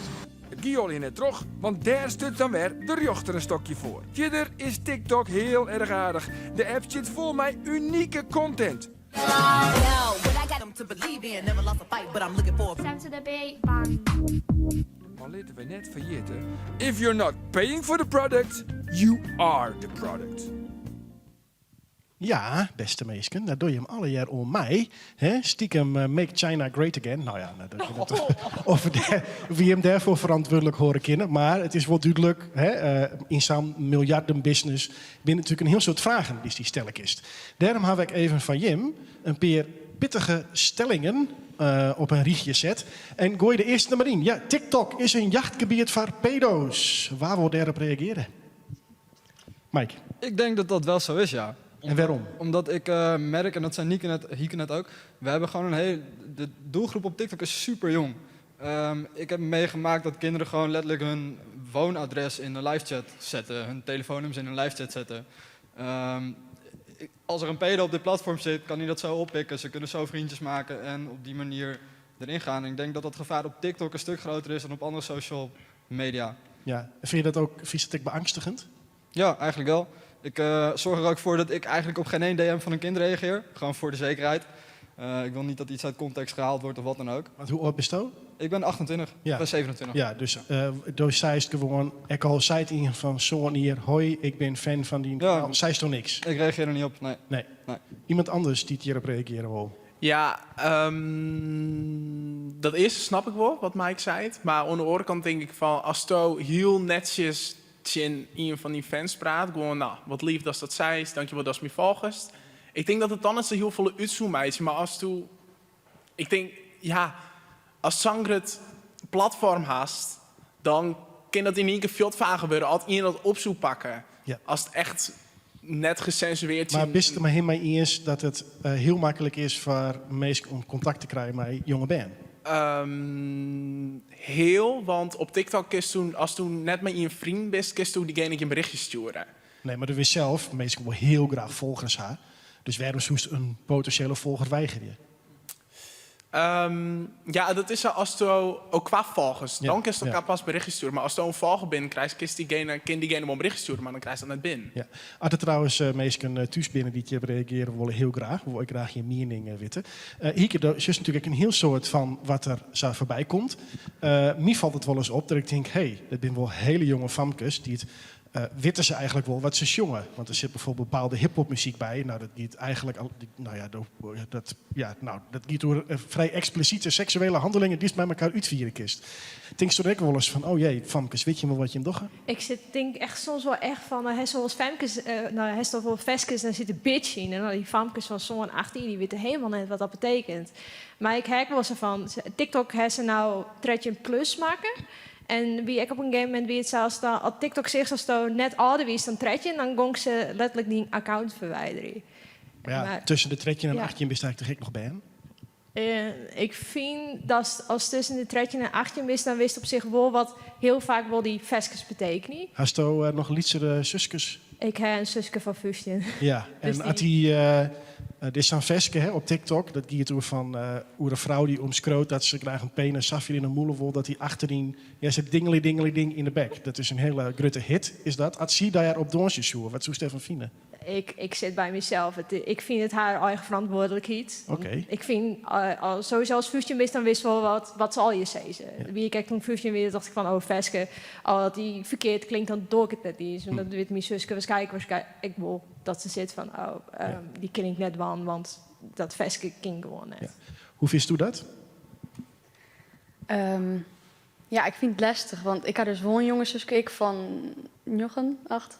Het ging al in het terug, want daar stuurt dan weer de rechter een stokje voor. Verder is TikTok heel erg aardig. De app zit vol met unieke content. Maar laten we net vergeten. If you're not paying for the product, you are the product. Ja, beste meesken, daar doe je hem alle jaar om mij. Hè? Stiekem Make China Great Again. Nou ja, dat je dat of wie hem daarvoor verantwoordelijk horen kennen. Maar het is wel duidelijk, hè, in zo'n miljardenbusiness binnen natuurlijk een heel soort vragen die stellen kist. Daarom heb ik even van Jim een paar pittige stellingen op een rietje zet. En gooi de eerste maar in. Ja, TikTok is een jachtgebied voor pedo's. Waar wil daarop reageren? Mike? Ik denk dat dat wel zo is, ja. En waarom? Omdat ik merk, en dat zijn Hieke net ook, we hebben gewoon de doelgroep op TikTok is super jong. Ik heb meegemaakt dat kinderen gewoon letterlijk hun woonadres in een livechat zetten, hun telefoonnummers in een livechat zetten. Als er een pedo op dit platform zit, kan hij dat zo oppikken. Ze kunnen zo vriendjes maken en op die manier erin gaan. En ik denk dat dat gevaar op TikTok een stuk groter is dan op andere social media. Ja, vind je dat ook fysiek beangstigend? Ja, eigenlijk wel. Ik zorg er ook voor dat ik eigenlijk op geen één DM van een kind reageer. Gewoon voor de zekerheid. Ik wil niet dat iets uit context gehaald wordt of wat dan ook. Want hoe oud ben je? Ik ben 28, ja. Ik ben 27. Ja, dus zij is gewoon, ik al zei het in van zo'n hier, hoi, ik ben fan van die, ja, nou, zij is toch niks? Ik reageer er niet op, nee. Iemand anders die hierop reageren wil? Ja, dat eerste snap ik wel, wat Mike zei. Maar aan de andere kant denk ik van, als je heel netjes in een van die fans praat, gewoon, nou, wat lief dat dat zij is, dankjewel dat is mijn volgers. Ik denk dat het dan is een heel volle uitzoommeisje, maar als je, ik denk, ja, als Sanger het platform haast, dan kan dat in één keer veel vager worden, als iemand dat op zou pakken. Ja. Als het echt net gecensureerd Maar zien. bist het er maar helemaal eens dat het heel makkelijk is voor mensen om contact te krijgen met jonge band? Heel, want op TikTok is toen, als toen net met je vriend bent, kun je toen diegene een berichtje sturen. Nee, maar er is zelf, mensen wil heel graag volgers hebben. Dus waarom zoest een potentiële volger weigeren? Ja, dat is als je ook qua volgers. Ja, Dan kun je elkaar ja. pas berichtje sturen. Maar als je een volger binnen krijgt, kan diegene wel een berichtje sturen, maar dan krijg je dat net binnen. Ja. Als er trouwens mensen thuis binnen die op reageren willen, heel graag. Wil ik graag je mening weten. Hier is natuurlijk een heel soort van wat er zo voorbij komt. Mij valt het wel eens op dat ik denk, dat zijn wel hele jonge famkes die het weten ze eigenlijk wel wat ze jongen. Want er zit bijvoorbeeld bepaalde hip-hop-muziek bij. Nou, dat gaat eigenlijk dat gaat door vrij expliciete seksuele handelingen die bij elkaar uitvieren kist. Denk je er ook wel eens van, oh jee, famkes, weet je wel wat je hem doggen? Ik denk echt soms wel echt van, hij is zoals famkes, hij is toch wel veskes, dan zit een bitch in. En dan die famkes van zo'n 18, die weten helemaal net wat dat betekent. Maar ik herken wel zo van, TikTok heeft ze nou 13 plus maken. En wie ik op een gegeven moment wie het zelfs dan, als TikTok zich zo net ouder is dan 13, dan gong ze letterlijk die account verwijderen. Maar ja, Maar- tussen de 13 en Ja. 18 bestaat ik nog bij hem. Ik vind dat als tussen de 13 en 18 is, dan wist op zich wel wat heel vaak wel die veskes betekenen. Hast je nog lietsere zusjes? Ik heb een zusje van 15. Ja, Dus en dit is dan Veske op TikTok. Dat gaat over van hoe een vrouw die omschroot dat ze graag een penis safje in een moelen wil, dat hij achterin zit ding in de bek. Dat is een hele grote hit, is dat. Als zie daar op donsjes zoeken, wat zou Stefan vinden? Ik zit bij mezelf. Ik vind het haar eigen verantwoordelijkheid. Oké. Ik vind, sowieso als 15 is, dan wist wel wat zal je zeggen. Wie ik toen 15 weer dacht ik van, oh Veske, als die verkeerd klinkt, dan doe ik het net niet. En dat weet mijn zusje waarschijnlijk ik wil dat ze zit van, die ken ik net wel, want dat Veske ging gewoon net. Ja. Hoe vist u dat? Ja, ik vind het lastig, want ik had dus wel een jonge zusje, ik van 8.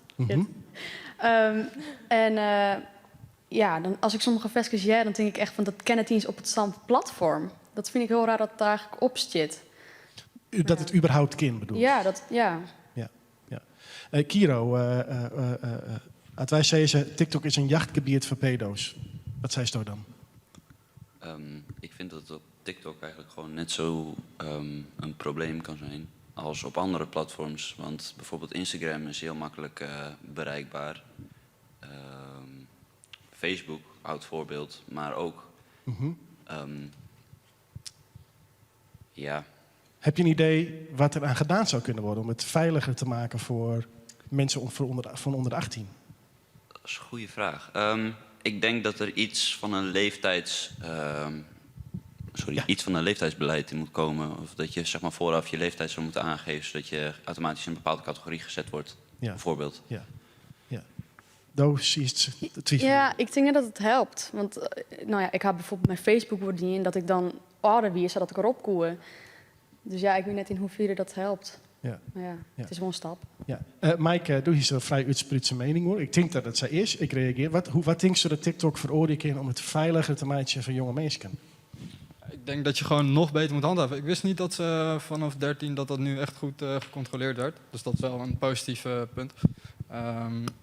Dan, als ik sommige vestjes dan denk ik echt van dat ken het eens op hetzelfde platform. Dat vind ik heel raar dat het daar eigenlijk op zit. Dat het überhaupt kind bedoelt? Ja, dat, ja. Kiro, als wij zeggen TikTok is een jachtgebied voor pedo's. Wat zei je dan? Ik vind dat het op TikTok eigenlijk gewoon net zo een probleem kan zijn als op andere platforms. Want bijvoorbeeld Instagram is heel makkelijk bereikbaar. Facebook, oud voorbeeld, maar ook... ja. Heb je een idee wat er aan gedaan zou kunnen worden om het veiliger te maken voor mensen van onder de 18? Dat is een goede vraag. Ik denk dat er iets van een iets van een leeftijdsbeleid in moet komen. Of dat je zeg maar vooraf je leeftijd zou moeten aangeven, zodat je automatisch in een bepaalde categorie gezet wordt. Ja. Bijvoorbeeld. Ja. Ja, ik denk dat het helpt. Want ik heb bijvoorbeeld mijn Facebook wordt niet in dat ik dan ouder wie zodat ik erop koe. Dus ja, ik weet net in hoeverre dat helpt. Ja. Maar ja, het is wel een stap. Ja. Mike, doe hier een vrij uitsprutse mening hoor. Ik denk dat het zo is. Ik reageer. Wat denk je dat TikTok veroordelen om het veiliger te maken van jonge mensen? Ik denk dat je gewoon nog beter moet handhaven. Ik wist niet dat ze vanaf 13 dat nu echt goed gecontroleerd werd. Dus dat is wel een positief punt.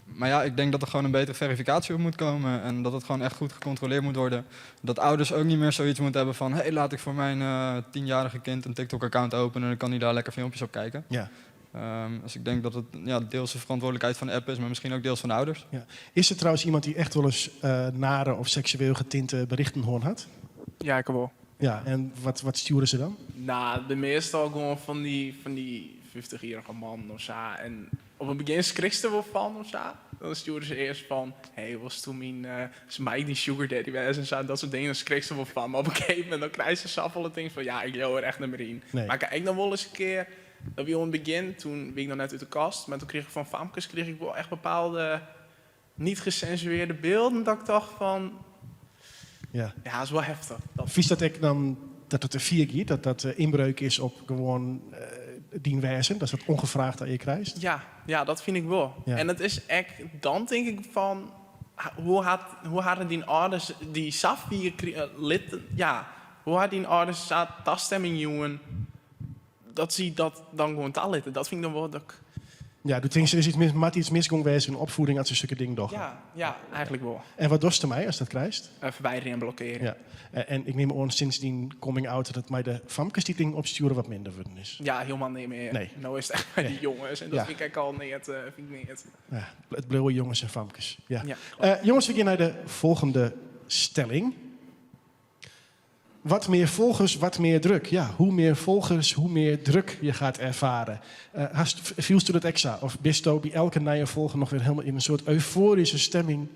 Maar ja, ik denk dat er gewoon een betere verificatie op moet komen. En dat het gewoon echt goed gecontroleerd moet worden. Dat ouders ook niet meer zoiets moeten hebben van... hey, laat ik voor mijn 10-jarige kind een TikTok-account openen... en dan kan hij daar lekker filmpjes op kijken. Ja. Dus ik denk dat het deels de verantwoordelijkheid van de app is... maar misschien ook deels van de ouders. Ja. Is er trouwens iemand die echt wel eens nare of seksueel getinte berichten hoorn had? Ja, ik wel. Ja, en wat sturen ze dan? Nou, de meestal gewoon van die 50-jarige man of zo. En op het begin schrik ze wel van of zo. Dan sturen ze eerst van, hey, was toen is mij die sugar daddy was en zo. Dat soort dingen, dan schrik ze wel van. Maar op een gegeven moment dan krijgen ze zelf al het ding van, ja, ik wil er echt naar meer in. Nee. Maar kijk, dan wel eens een keer, dat we in het begin, toen ben ik nog net uit de kast. Maar toen kreeg ik van famkes wel echt bepaalde niet gecensureerde beelden. Dat ik dacht van, ja, dat is wel heftig. Vies dat ik dan dat het een 4 gaat, dat inbreuk is op gewoon dienwijzen, dat is het ongevraagd dat je krijgt? Ja, dat vind ik wel. Ja. En het is echt, dan denk ik van, hoe hadden die ouders die Safir lid, hoe hadden die ouders taststem in jongen, dat zie dat dan gewoon taal litten. Dat vind ik dan wel dat ik, Ja, du denkst, er is iets misgong geweest in opvoeding als ze stukken ding doch. Ja, eigenlijk wel. En wat dost er mij als dat krijgt? Verwijderen en blokkeren. Ja. En ik neem aan sinds die coming out dat mij de famkes die ding opsturen wat minder worden is. Ja, helemaal niet meer. Nee. Nou is het echt bij die jongens. En dat Ja. vind ik al niet. Ja, het blauwe jongens en famkes. Ja. Ja. Jongens, we gaan naar de volgende stelling. Wat meer volgers, wat meer druk. Ja, hoe meer volgers, hoe meer druk je gaat ervaren. Vielst u dat extra? Of bist u bij elke nieuwe volger nog weer helemaal in een soort euforische stemming?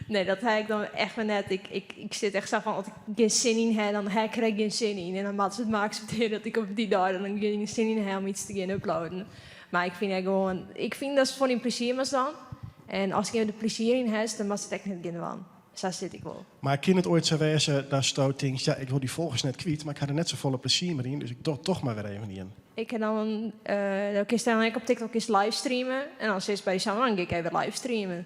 Nee, dat heb ik dan echt maar net. Ik zit echt zo van, als ik geen zin in heb, dan krijg ik geen zin in. En dan moet het maar accepteren dat ik op die dag dan geen zin in heb om iets te gaan uploaden. Maar ik vind het gewoon, dat is voor een plezier maar dan. En als ik er de plezier in heb, dan moet het echt niet gaan doen. Zo zit ik wel. Maar kan het ooit zo wezen dat je denkt, ja, ik wil die volgers net kwijt, maar ik ga er net zo volle plezier mee in, dus ik doe het toch maar weer even niet in. Ik heb dan ik op TikTok eens livestreamen. En dan zit bij zo'n dan ga ik even livestreamen.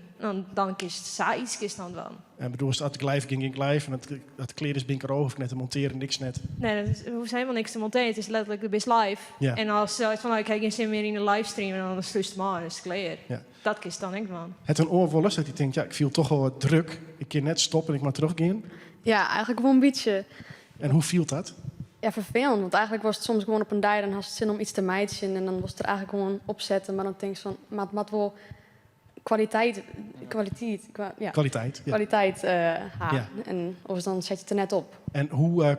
Dan kiest het iets dan wel. En bedoel, als ik live ging ik live en dat kleed is binker over of net te monteren, niks net. Nee, er hoeft helemaal niks te monteren. Het is letterlijk de best live. Ja. En als je van, ik heb geen zin meer in een livestream, en dan sluist het maar, is het klaar. Ja. Dat kiest dan ik van. Het een oorwollers dat hij denkt, ja, ik viel toch wel wat druk. Ik kan net stoppen en ik maar teruggaan. Ja, eigenlijk gewoon een beetje En hoe viel dat? ja, vervelend. Want eigenlijk was het soms gewoon op een dag, dan had het zin om iets te meiden. En dan was het er eigenlijk gewoon opzetten. Maar dan denk je van, maar het moet wel kwaliteit Ja. ha. En of dan zet je het er net op. En hoe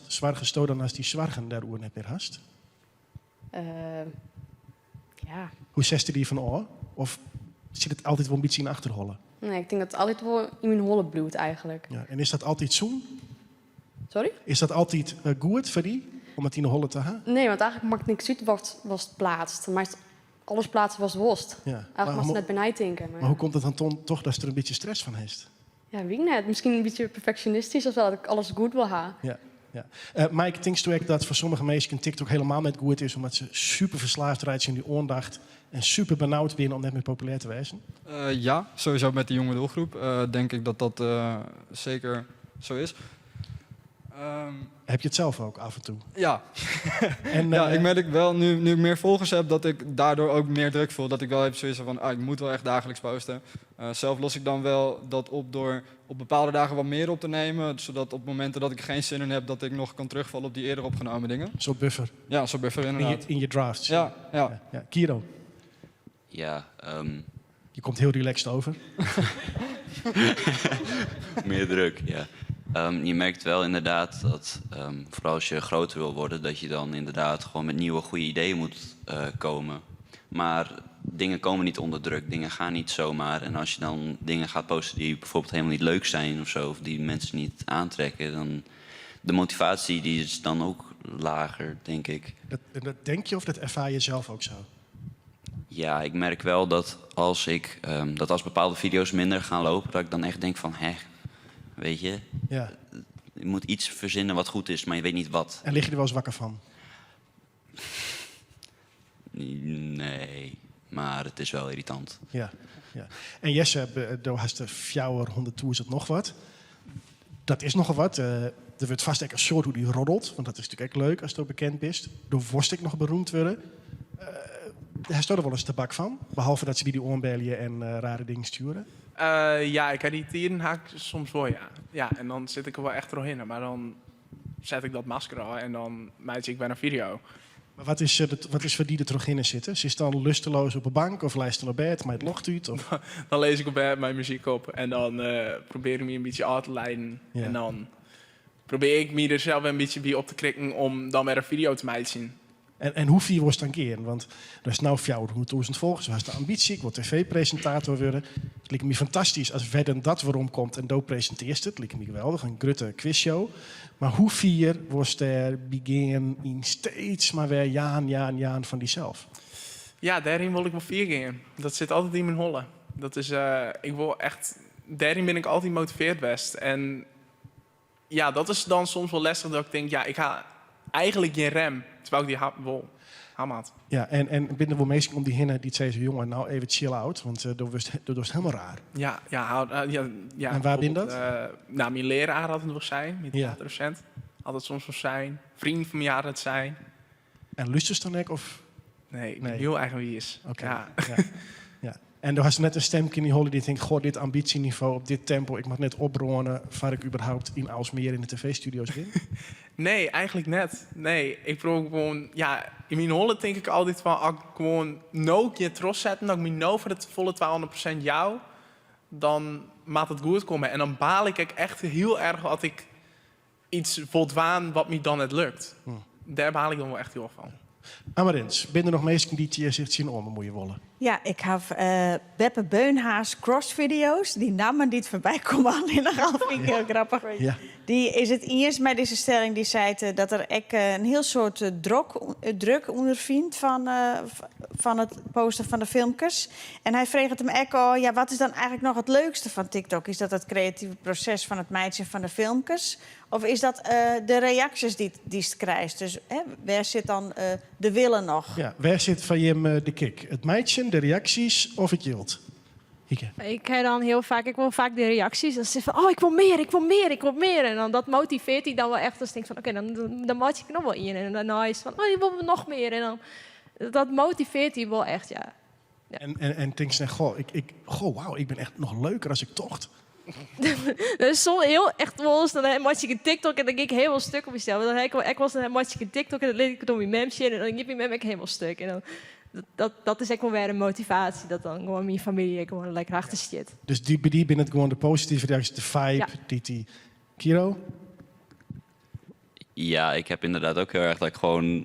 zwaar gestoot dan als die zwargen daar oer net meer hast? Ja. Hoe zest die van oor? Of zit het altijd wel een beetje in achterhollen? Nee, ik denk dat het altijd wel in mijn holle bloed eigenlijk. Ja. En is dat altijd zoen? Sorry? Is dat altijd goed voor die? Om het in de holle te hebben? Nee, want eigenlijk maakt niks uit wat was het plaatst. Maar alles plaatsen was worst. Ja. Eigenlijk was het net benij denken. Maar hoe komt het dan toch dat je er een beetje stress van heeft? Ja, weet ik net. Misschien een beetje perfectionistisch of wel, dat ik alles goed wil hebben. Ja. Ja. Mike, denkst du ook dat voor sommige mensen TikTok helemaal net goed is, omdat ze super verslaafd rijden in die aandacht en super benauwd binnen om net meer populair te wezen? Ja, sowieso met de jonge doelgroep denk ik dat dat zeker zo is. Heb je het zelf ook af en toe? Ja. En, ja, ik merk wel, nu ik meer volgers heb, dat ik daardoor ook meer druk voel. Dat ik wel heb zoiets van, ik moet wel echt dagelijks posten. Zelf los ik dan wel dat op door op bepaalde dagen wat meer op te nemen. Zodat op momenten dat ik geen zin in heb, dat ik nog kan terugvallen op die eerder opgenomen dingen. Zo'n buffer? Ja, zo'n buffer inderdaad. In je drafts? Ja. Kiro? Ja, Je komt heel relaxed over. meer druk, ja. Je merkt wel inderdaad dat, vooral als je groter wil worden, dat je dan inderdaad gewoon met nieuwe goede ideeën moet komen. Maar dingen komen niet onder druk, dingen gaan niet zomaar. En als je dan dingen gaat posten die bijvoorbeeld helemaal niet leuk zijn of zo, of die mensen niet aantrekken, dan de motivatie die is dan ook lager, denk ik. Dat denk je of dat ervaar je zelf ook zo? Ja, ik merk wel dat als bepaalde video's minder gaan lopen, dat ik dan echt denk van, weet je, ja. Je moet iets verzinnen wat goed is, maar je weet niet wat. En lig je er wel eens wakker van? Nee, maar het is wel irritant. Ja. En Jesse, daar hast de 400 tours het nog wat. Dat is nogal wat. Er wordt vast een soort hoe die roddelt, want dat is natuurlijk ook leuk als het ook bekend is. Door worst ik nog beroemd worden. Hij stond er wel eens tabak van, behalve dat ze die oorbellen en rare dingen sturen. Ja, ik heb die tieren haak soms wel, ja. Ja, en dan zit ik er wel echt doorheen. Maar dan zet ik dat masker al en dan meid ik bij een video. Maar wat is voor die er terug in zitten? Ze is dan lusteloos op een bank of lijst naar bed, maar het locht uit? Of? Dan lees ik op bed mijn muziek op en dan probeer ik me een beetje uit te leiden. Ja. En dan probeer ik me er zelf een beetje bij op te krikken om dan weer een video te mij te zien. En hoe vier was het dan keer? Want er is nou 400.000 volgers. Was de ambitie, ik wil tv-presentator worden. Het lijkt me fantastisch als Wedden dat waarom komt en Doop presenteert het. Het lijkt me geweldig, een grutte quizshow. Maar hoe vier was er begin in steeds maar weer jaan van diezelf? Ja, daarin wil ik wel 4 gaan. Dat zit altijd in mijn holle. Dat is, ik wil echt, daarin ben ik altijd motiveerd best. En ja, dat is dan soms wel lastig dat ik denk, ja, ik ga eigenlijk geen rem. Terwijl ik die wel had. Ja, en binnen wel meestal om die hinnen die zei zo jongen, nou even chill out, want dat was helemaal raar. Ja. En waar ben dat? Nou, mijn leraar had het nog zijn, mijn Ja. theaterdocent had het soms nog zijn, vrienden van mij had het zijn. En lusters dan ook of? Nee, heel eigen wie is. Oké. Ja. Ja. En er was net een stemke in die holle die denkt, goh, dit ambitieniveau op dit tempo, ik mag net opbronen waar ik überhaupt in Aalsmeer in de tv-studio's ben. Nee, eigenlijk net. Nee, ik probeer gewoon... Ja, in mijn holle denk ik altijd van... Als ik gewoon nooit je trots zetten... dat ik me nou voor het volle 200% jou... dan maakt het goed komen. En dan baal ik echt heel erg... als ik iets voldwaan wat me dan net lukt. Daar baal ik dan wel echt heel erg van. Amarins, ben er nog mensen die je zich zien om, moet je willen? Ja, ik heb Beppe Beunhaas cross-video's. Die namen die het voorbij komen alleen nog al. Vind ik heel grappig. Ja. Die is het eerst met deze stelling die zei dat er een heel soort druk ondervindt van het posten van de filmpjes. En hij vreeg het hem ook, ja, wat is dan eigenlijk nog het leukste van TikTok? Is dat het creatieve proces van het meidje van de filmpjes? Of is dat de reacties die het krijgt? Dus waar zit dan de willen nog? Ja, waar zit van je de kick? Het meidje, de reacties of het yield? Ik heb dan heel vaak, ik wil vaak de reacties. Dan zeg ik van, oh, ik wil meer, ik wil meer, ik wil meer. En dan dat motiveert hij dan wel echt. Dus ik denk van, oké, dan maak ik nog wel in. En daarna is het van, oh, je wil nog meer. En dan, dat motiveert hij wel echt, ja. En denk je, goh, wauw, ik ben echt nog leuker als ik tocht. Dat is soms heel echt wel eens. Dan maak ik een TikTok en dan ging ik helemaal stuk op mezelf. Dan ik was dan maak ik een TikTok en dan leed ik het om je mem shit. En dan geef je mem helemaal stuk. En dan, dat is echt wel weer een motivatie. Dat dan gewoon mijn familie gewoon lekker achter zit. Dus die binnen het gewoon de positieve reactie, de vibe, die Kiro? Ja, ik heb inderdaad ook heel erg dat ik gewoon...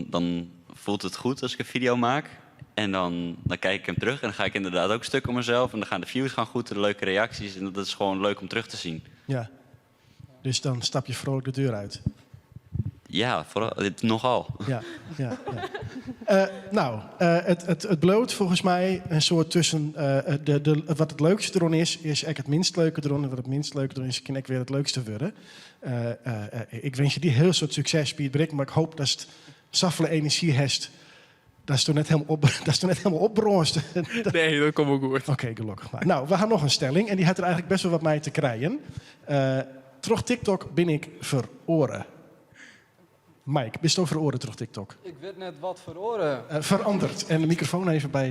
Dan voelt het goed als ik een video maak. En dan kijk ik hem terug en dan ga ik inderdaad ook stuk op mezelf. En dan gaan de views goed, de leuke reacties. En dat is gewoon leuk om terug te zien. Ja. Dus dan stap je vrolijk de deur uit. Ja, vooral, nogal. Ja. Het bloot volgens mij een soort tussen... wat het leukste erom is eigenlijk het minst leuke erom. En wat het minst leuke erom is, kan ik weer het leukste worden. Ik wens je die heel soort succes, Piet Brik. Maar ik hoop dat het saffele energie heeft... Dat is toen net helemaal opbronst. Nee, dat komt ook goed. Oké, gelukkig. Maar. Nou, we gaan nog een stelling. En die had er eigenlijk best wel wat mee te krijgen. Terug TikTok ben ik veroren. Mike, ben je veroren terug TikTok? Ik weet net wat veroren. Veranderd. En de microfoon even bij...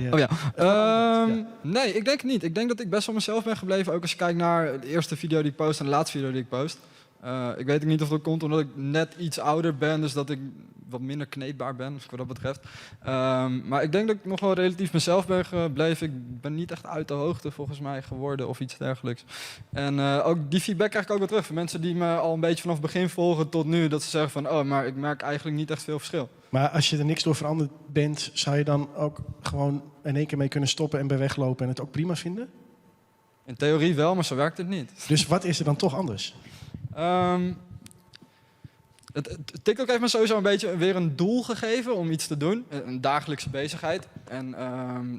Nee, ik denk niet. Ik denk dat ik best wel mezelf ben gebleven. Ook als je kijkt naar de eerste video die ik post en de laatste video die ik post. Ik weet ook niet of dat komt omdat ik net iets ouder ben. Dus dat ik wat minder kneedbaar ben, wat dat betreft. Maar ik denk dat ik nog wel relatief mezelf ben gebleven. Ik ben niet echt uit de hoogte volgens mij geworden of iets dergelijks. En ook die feedback krijg ik ook wel terug van mensen die me al een beetje vanaf het begin volgen tot nu. Dat ze zeggen van, oh, maar ik merk eigenlijk niet echt veel verschil. Maar als je er niks door veranderd bent, zou je dan ook gewoon in één keer mee kunnen stoppen en bij weglopen en het ook prima vinden? In theorie wel, maar zo werkt het niet. Dus wat is er dan toch anders? TikTok heeft me sowieso een beetje weer een doel gegeven om iets te doen. Een dagelijkse bezigheid. En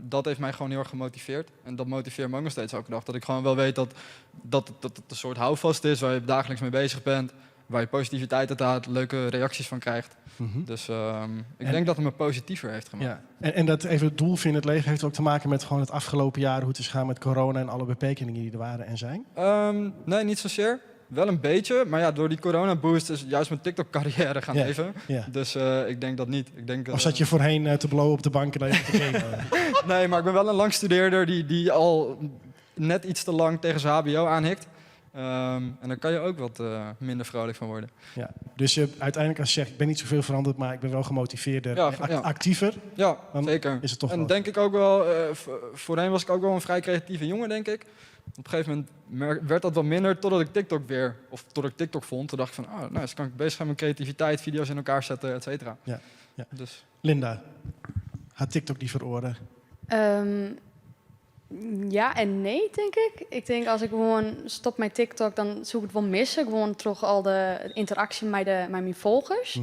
dat heeft mij gewoon heel erg gemotiveerd. En dat motiveert me ook nog steeds elke dag. Dat ik gewoon wel weet dat het een soort houvast is waar je dagelijks mee bezig bent. Waar je positiviteit uit haalt, leuke reacties van krijgt. Dus ik denk dat het me positiever heeft gemaakt. Ja. En dat even het doel vinden het leven heeft ook te maken met gewoon het afgelopen jaar, hoe het is gaan met corona en alle beperkingen die er waren en zijn? Nee, niet zozeer. Wel een beetje, maar ja, door die coronaboost is juist mijn TikTok-carrière gaan leven. Ja. Dus ik denk dat niet. Of zat je voorheen te blowen op de bank en even te gamen? Nee, maar ik ben wel een langstudeerder die al net iets te lang tegen zijn hbo aanhikt. En daar kan je ook wat minder vrolijk van worden. Ja. Dus uiteindelijk als je zegt, ik ben niet zoveel veranderd, maar ik ben wel gemotiveerder en actiever. Ja, zeker. Is het toch en wel. denk ik ook wel, voorheen was ik ook wel een vrij creatieve jongen, denk ik. Op een gegeven moment werd dat wat minder totdat ik TikTok vond. Toen dacht ik van, nou, dus kan ik bezig zijn met creativiteit, video's in elkaar zetten, et cetera. Ja. Dus. Linda, had TikTok die veroren? Ja en nee, denk ik. Ik denk als ik gewoon stop met TikTok, dan zoek ik het wel missen. Gewoon terug al de interactie met mijn volgers.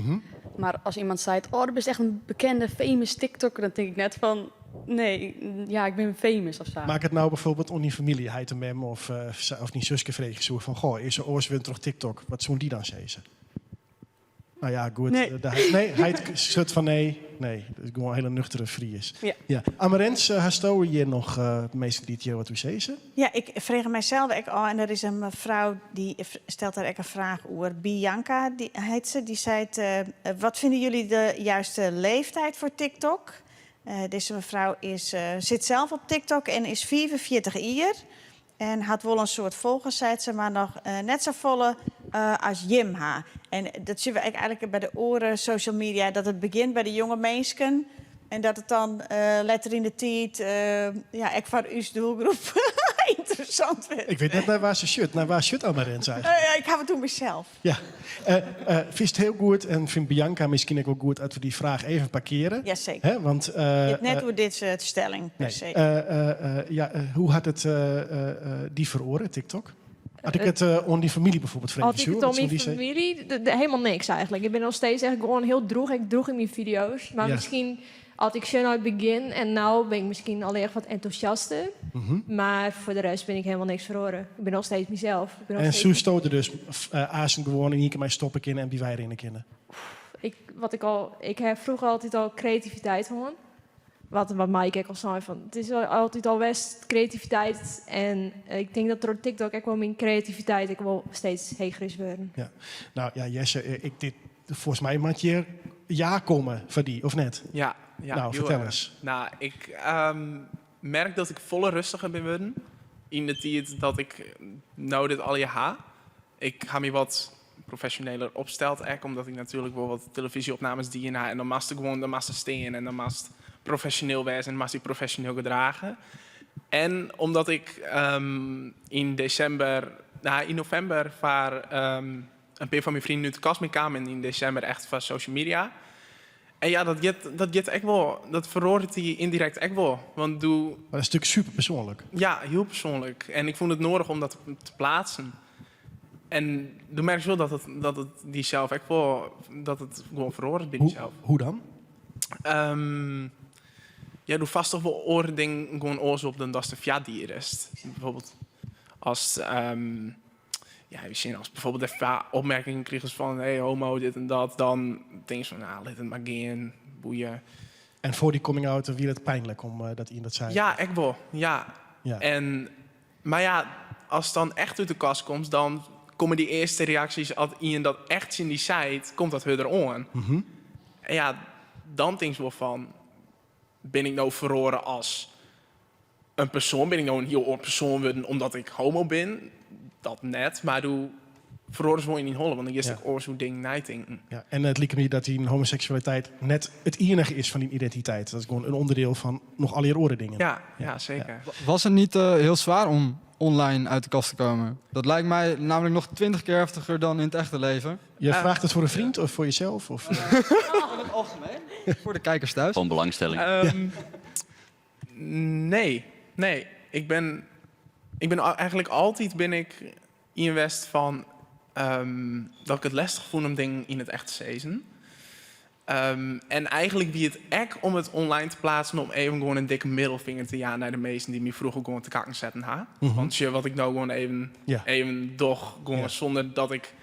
Maar als iemand zei, oh, dat is echt een bekende, famous TikToker, dan denk ik net van, nee, ja, ik ben famous of zo. Maak het nou bijvoorbeeld on die familie, hij te mem of niet zuske vregen zo van, goh, is er oorswin terug TikTok? Wat zoen die dan zeggen? Nou ja, goed. Nee. Hij schudt van nee. Nee, dat is gewoon een hele nuchtere Fries. Ja. Amarens, hast je hier nog meestal dit wat u zeggen? Ja, ik vreeg mijzelf ook al. En er is een mevrouw die stelt daar ook een vraag over. Bianca, die heet ze. Die zei, wat vinden jullie de juiste leeftijd voor TikTok? Deze mevrouw zit zelf op TikTok en is 44 jaar. En had wel een soort volgers, zei ze, maar nog net zo volle als Jim ha. En dat zien we eigenlijk bij de oren social media, dat het begint bij de jonge mensen. En dat het dan letter in de tijd, ik voor uw doelgroep interessant werd. Ik weet net naar waar shirt aan mijn rent zijn. Ik heb het toen mezelf. Ja. Vind het heel goed en vindt Bianca misschien ook wel goed dat we die vraag even parkeren? Jazeker. Hè, want, Je hebt net hoe dit stelling per se. hoe had het die veroren, TikTok? Had ik het on die familie bijvoorbeeld vreemd Had ik het om mijn familie? Helemaal niks eigenlijk. Ik ben nog steeds echt gewoon heel droeg. Ik droeg in mijn video's. Maar Ja. misschien had ik zo uit het begin. En nu ben ik misschien al echt wat enthousiaster. Maar voor de rest ben ik helemaal niks verloren. Ik ben nog steeds mezelf. Ik ben nog En steeds- zo stoten dus Azen gewoon in één keer mij stoppen kunnen en bij wij erin kunnen. Ik heb vroeger altijd al creativiteit gewoon. Wat Mike ook al zei, van, het is altijd al best creativiteit. En ik denk dat door TikTok ook wel mijn creativiteit ik wel steeds heger is worden. Ja. Nou ja, Jesse, volgens mij moet je ja komen van die, of net? Ja, Nou, heel vertel erg. eens. Nou, ik merk dat ik volle rustiger ben worden. In de tijd dat ik nou dit al je ha. Ik ga me wat professioneler opsteld, omdat ik natuurlijk wel wat televisieopnames die na en dan moest ik gewoon de massa steen en dan moest professioneel wezen en moest ik professioneel gedragen. En omdat ik in november vaar een paar van mijn vrienden nu de kast mee kwamen en in december echt van social media. En ja, dat get echt wel, dat verhoort die indirect echt wel. Want Maar dat is natuurlijk super persoonlijk. ja, heel persoonlijk. En ik vond het nodig om dat te plaatsen. En toen merk je wel dat het die zelf echt wel, dat het gewoon verhoort binnen jezelf. Hoe dan? Ja, doe vast toch wel oren ding gewoon oors op dan dat de fiat-dier is. Bijvoorbeeld als, we zien als bijvoorbeeld even opmerkingen krijgen van hey, homo, dit en dat, dan denk je van, nou, let het maar gaan, boeien. En voor die coming out viel het pijnlijk om dat iemand dat zei. Ja, echt wel, ja. Ja. Maar ja, als het dan echt uit de kast komt, dan komen die eerste reacties, als iemand dat echt in die site, komt dat weer erom. En ja, dan denk je wel van, ben ik nou verloren als een persoon? Ben ik nou een heel oud persoon worden omdat ik homo ben? Dat net, maar doe verloren ze wel in die hollen, want dan is ik oor zo'n ding denken. Ja, en het lijkt me dat die homoseksualiteit net het enige is van die identiteit. Dat is gewoon een onderdeel van nog al je oren dingen. Ja, zeker. Ja. Was het niet heel zwaar om online uit de kast te komen? Dat lijkt mij namelijk nog 20 keer heftiger dan in het echte leven. Je vraagt het voor een vriend of voor jezelf? Of, In het algemeen? Voor de kijkers thuis? Van belangstelling. Nee. Ik ben eigenlijk altijd in West van dat ik het lastig vond om dingen in het echt te zezen. En eigenlijk wie het echt om het online te plaatsen om even gewoon een dikke middelvinger te jagen naar de meesten die me vroeger gewoon te kakken zetten ha. Want wat ik nou gewoon even doch gewoon zonder dat ik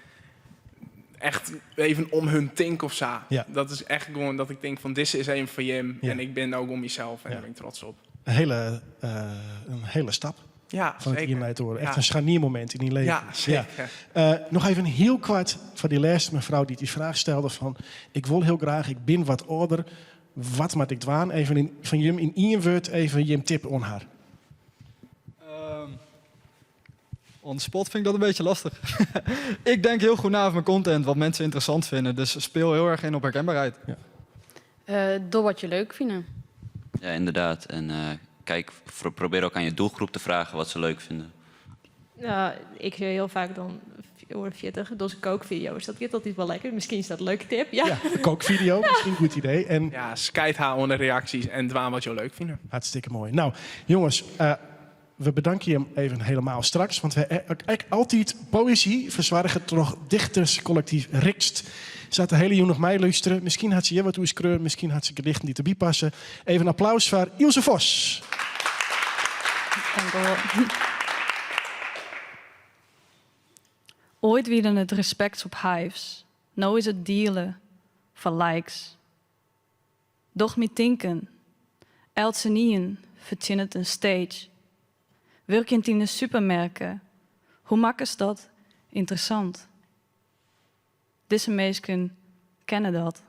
echt even om hun denk of zo. Ja. Dat is echt gewoon dat ik denk van dit is even van Jim en ik ben ook om mezelf en daar ben ik trots op. Een hele stap. Ja, van het zeker. hier te horen. Echt Ja. een scharniermoment in die leven. Ja, zeker. Nog even heel kort van die laatste mevrouw die vraag stelde van... Ik wil heel graag, ik ben wat ouder. Wat moet ik doen? Even van Jim in één woord even Jim tip on haar. On the spot vind ik dat een beetje lastig. Ik denk heel goed na over mijn content, wat mensen interessant vinden. Dus speel heel erg in op herkenbaarheid. Door wat je leuk vindt. Ja, inderdaad. En kijk, probeer ook aan je doelgroep te vragen wat ze leuk vinden. Ik zie heel vaak dan over 40 dus kookvideo's. Dat wordt altijd wel lekker. Misschien is dat een leuke tip. Ja, Een kookvideo, misschien een goed idee. En Ja, skijt haar onder reacties en dwaan wat je leuk vindt. hartstikke mooi. Nou, jongens, we bedanken je even helemaal straks. Want we eigenlijk altijd poëzie verzorgen toch dichterscollectief Rikst. Zat de hele jongen nog mij luisteren. Misschien had ze je wat oeskreur, misschien had ze gedichten die erbij passen. Even een applaus voor Ilse Vos. Dank u wel. Ooit wieden het respect op hives. Nou is het dealen van likes. Doch met tinken. Eltsenien vertin het een stage. Werkend in de supermerken. Hoe maken ze dat? Interessant. Deze mensen kennen dat.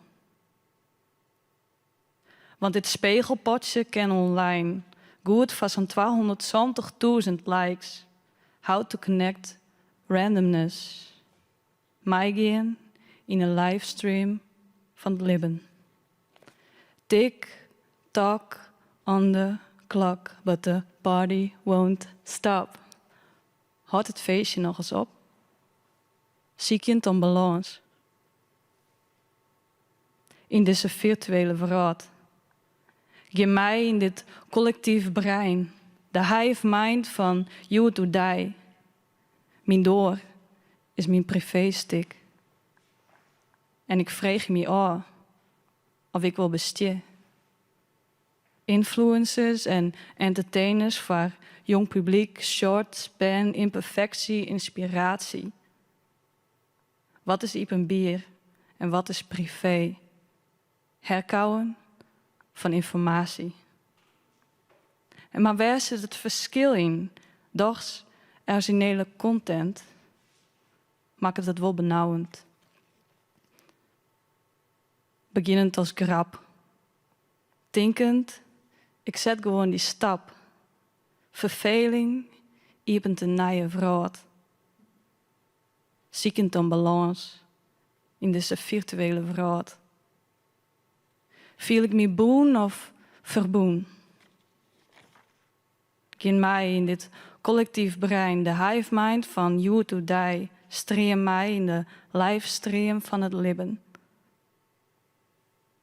Want dit spiegelpotje ken online goed van zo'n 270.000 likes. How to connect randomness. Meegaan in een livestream van het Libben. Tick, tock, on the clock, but the party won't stop. Houdt het feestje nog eens op? Zie je het om balans? In deze virtuele wereld. Geef mij in dit collectief brein, de hive mind van you to die. Mijn door is mijn privéstick. En ik vraag me af of ik wil besteden. Influencers en entertainers voor jong publiek, short, span, imperfectie, inspiratie. Wat is Ipen bier en wat is privé? Herkauwen van informatie. En maar waar zit het verschil in? Doch originele content maakt het wel benauwend. Beginnend als grap. Denkend, ik zet gewoon die stap. Verveling, iepend een nieuwe vraag. Ziekend een balans in deze virtuele wereld. Viel ik me boen of verboen? Geen mij in dit collectief brein, de hive mind van you to die, stream mij in de livestream van het Libben.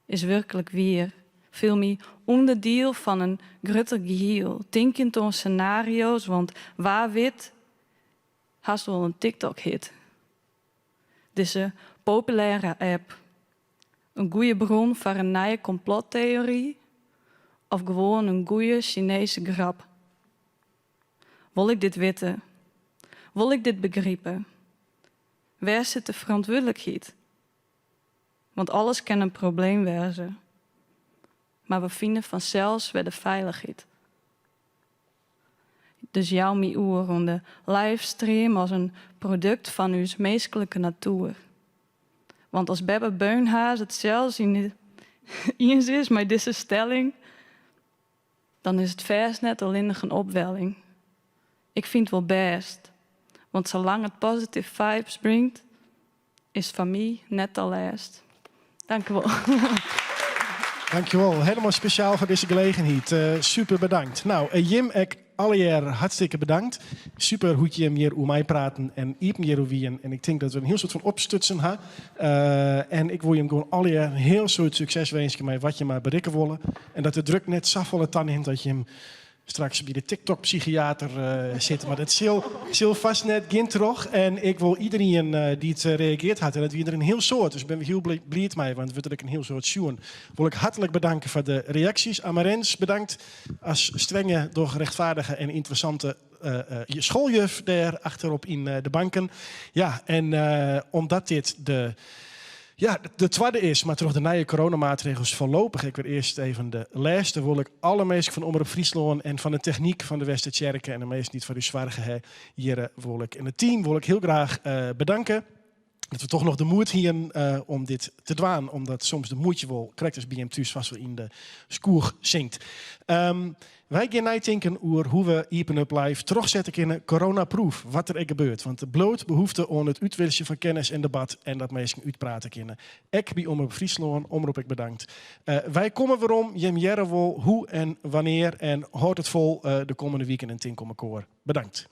Is werkelijk weer, veel me onderdeel van een groter geheel. Denkend aan scenario's, want waar wit, haast wel een TikTok-hit. Deze populaire app. Een goede bron voor een nieuwe complottheorie of gewoon een goede Chinese grap? Wil ik dit weten? Wil ik dit begrijpen? Waar zit de verantwoordelijkheid? Want alles kan een probleem wezen. Maar we vinden vanzelfs weer de veiligheid. Dus jouw mi oer om de livestream als een product van uw menselijke natuur. Want als Bebbe Beunhaas het zelfs eens is met deze stelling, dan is het vers net alleen nog een opwelling. Ik vind het wel best, want zolang het positive vibes brengt, is van mij net al eerst. Dank u wel. Dankjewel, helemaal speciaal voor deze gelegenheid. Super bedankt. Nou, Jim, ik allereer hartstikke bedankt. Super hoe je hier over mij praten en Iep hier over wie. En ik denk dat we een heel soort van opstutsen hebben. En ik wil je hem gewoon allereer een heel soort succes wensen met wat je maar bereiken willen. En dat de druk net zo volle tan in dat je hem straks bij de TikTok-psychiater zit. Maar dat zal vast net geen terug. En ik wil iedereen die het reageerd had, en dat wie er een heel soort, dus ik ben heel blij mee, want we willen een heel soort zien. Wil ik hartelijk bedanken voor de reacties. Amarens, bedankt als strenge, doch rechtvaardige en interessante schooljuf daar achterop in de banken. Ja, en omdat dit de tweede is, maar toch de nieuwe coronamaatregels voorlopig. Ik wil eerst even de lijst. Dan wil ik alle mensen van Omroep Friesland en van de techniek van de Westertjerken en de meest niet van uw zwaarige hier wil ik. En het team wil ik heel graag bedanken. Dat we toch nog de moed hier om dit te doen. Omdat soms de moedje wel correct is bij hem thuis, zoals we in de skoer zingt. Wij gaan nadenken over hoe we Iepen Up Live terugzetten kunnen coronaproof. Wat er gebeurt. Want de bloot behoefte aan het uitwisselen van kennis en debat en dat mensen uitpraten kunnen. Ik bij Omroep Friesland, omroep ik bedankt. Wij komen waarom, Jim Jerre wil, hoe en wanneer en houdt het vol de komende weken in Tinkom Koor. Bedankt.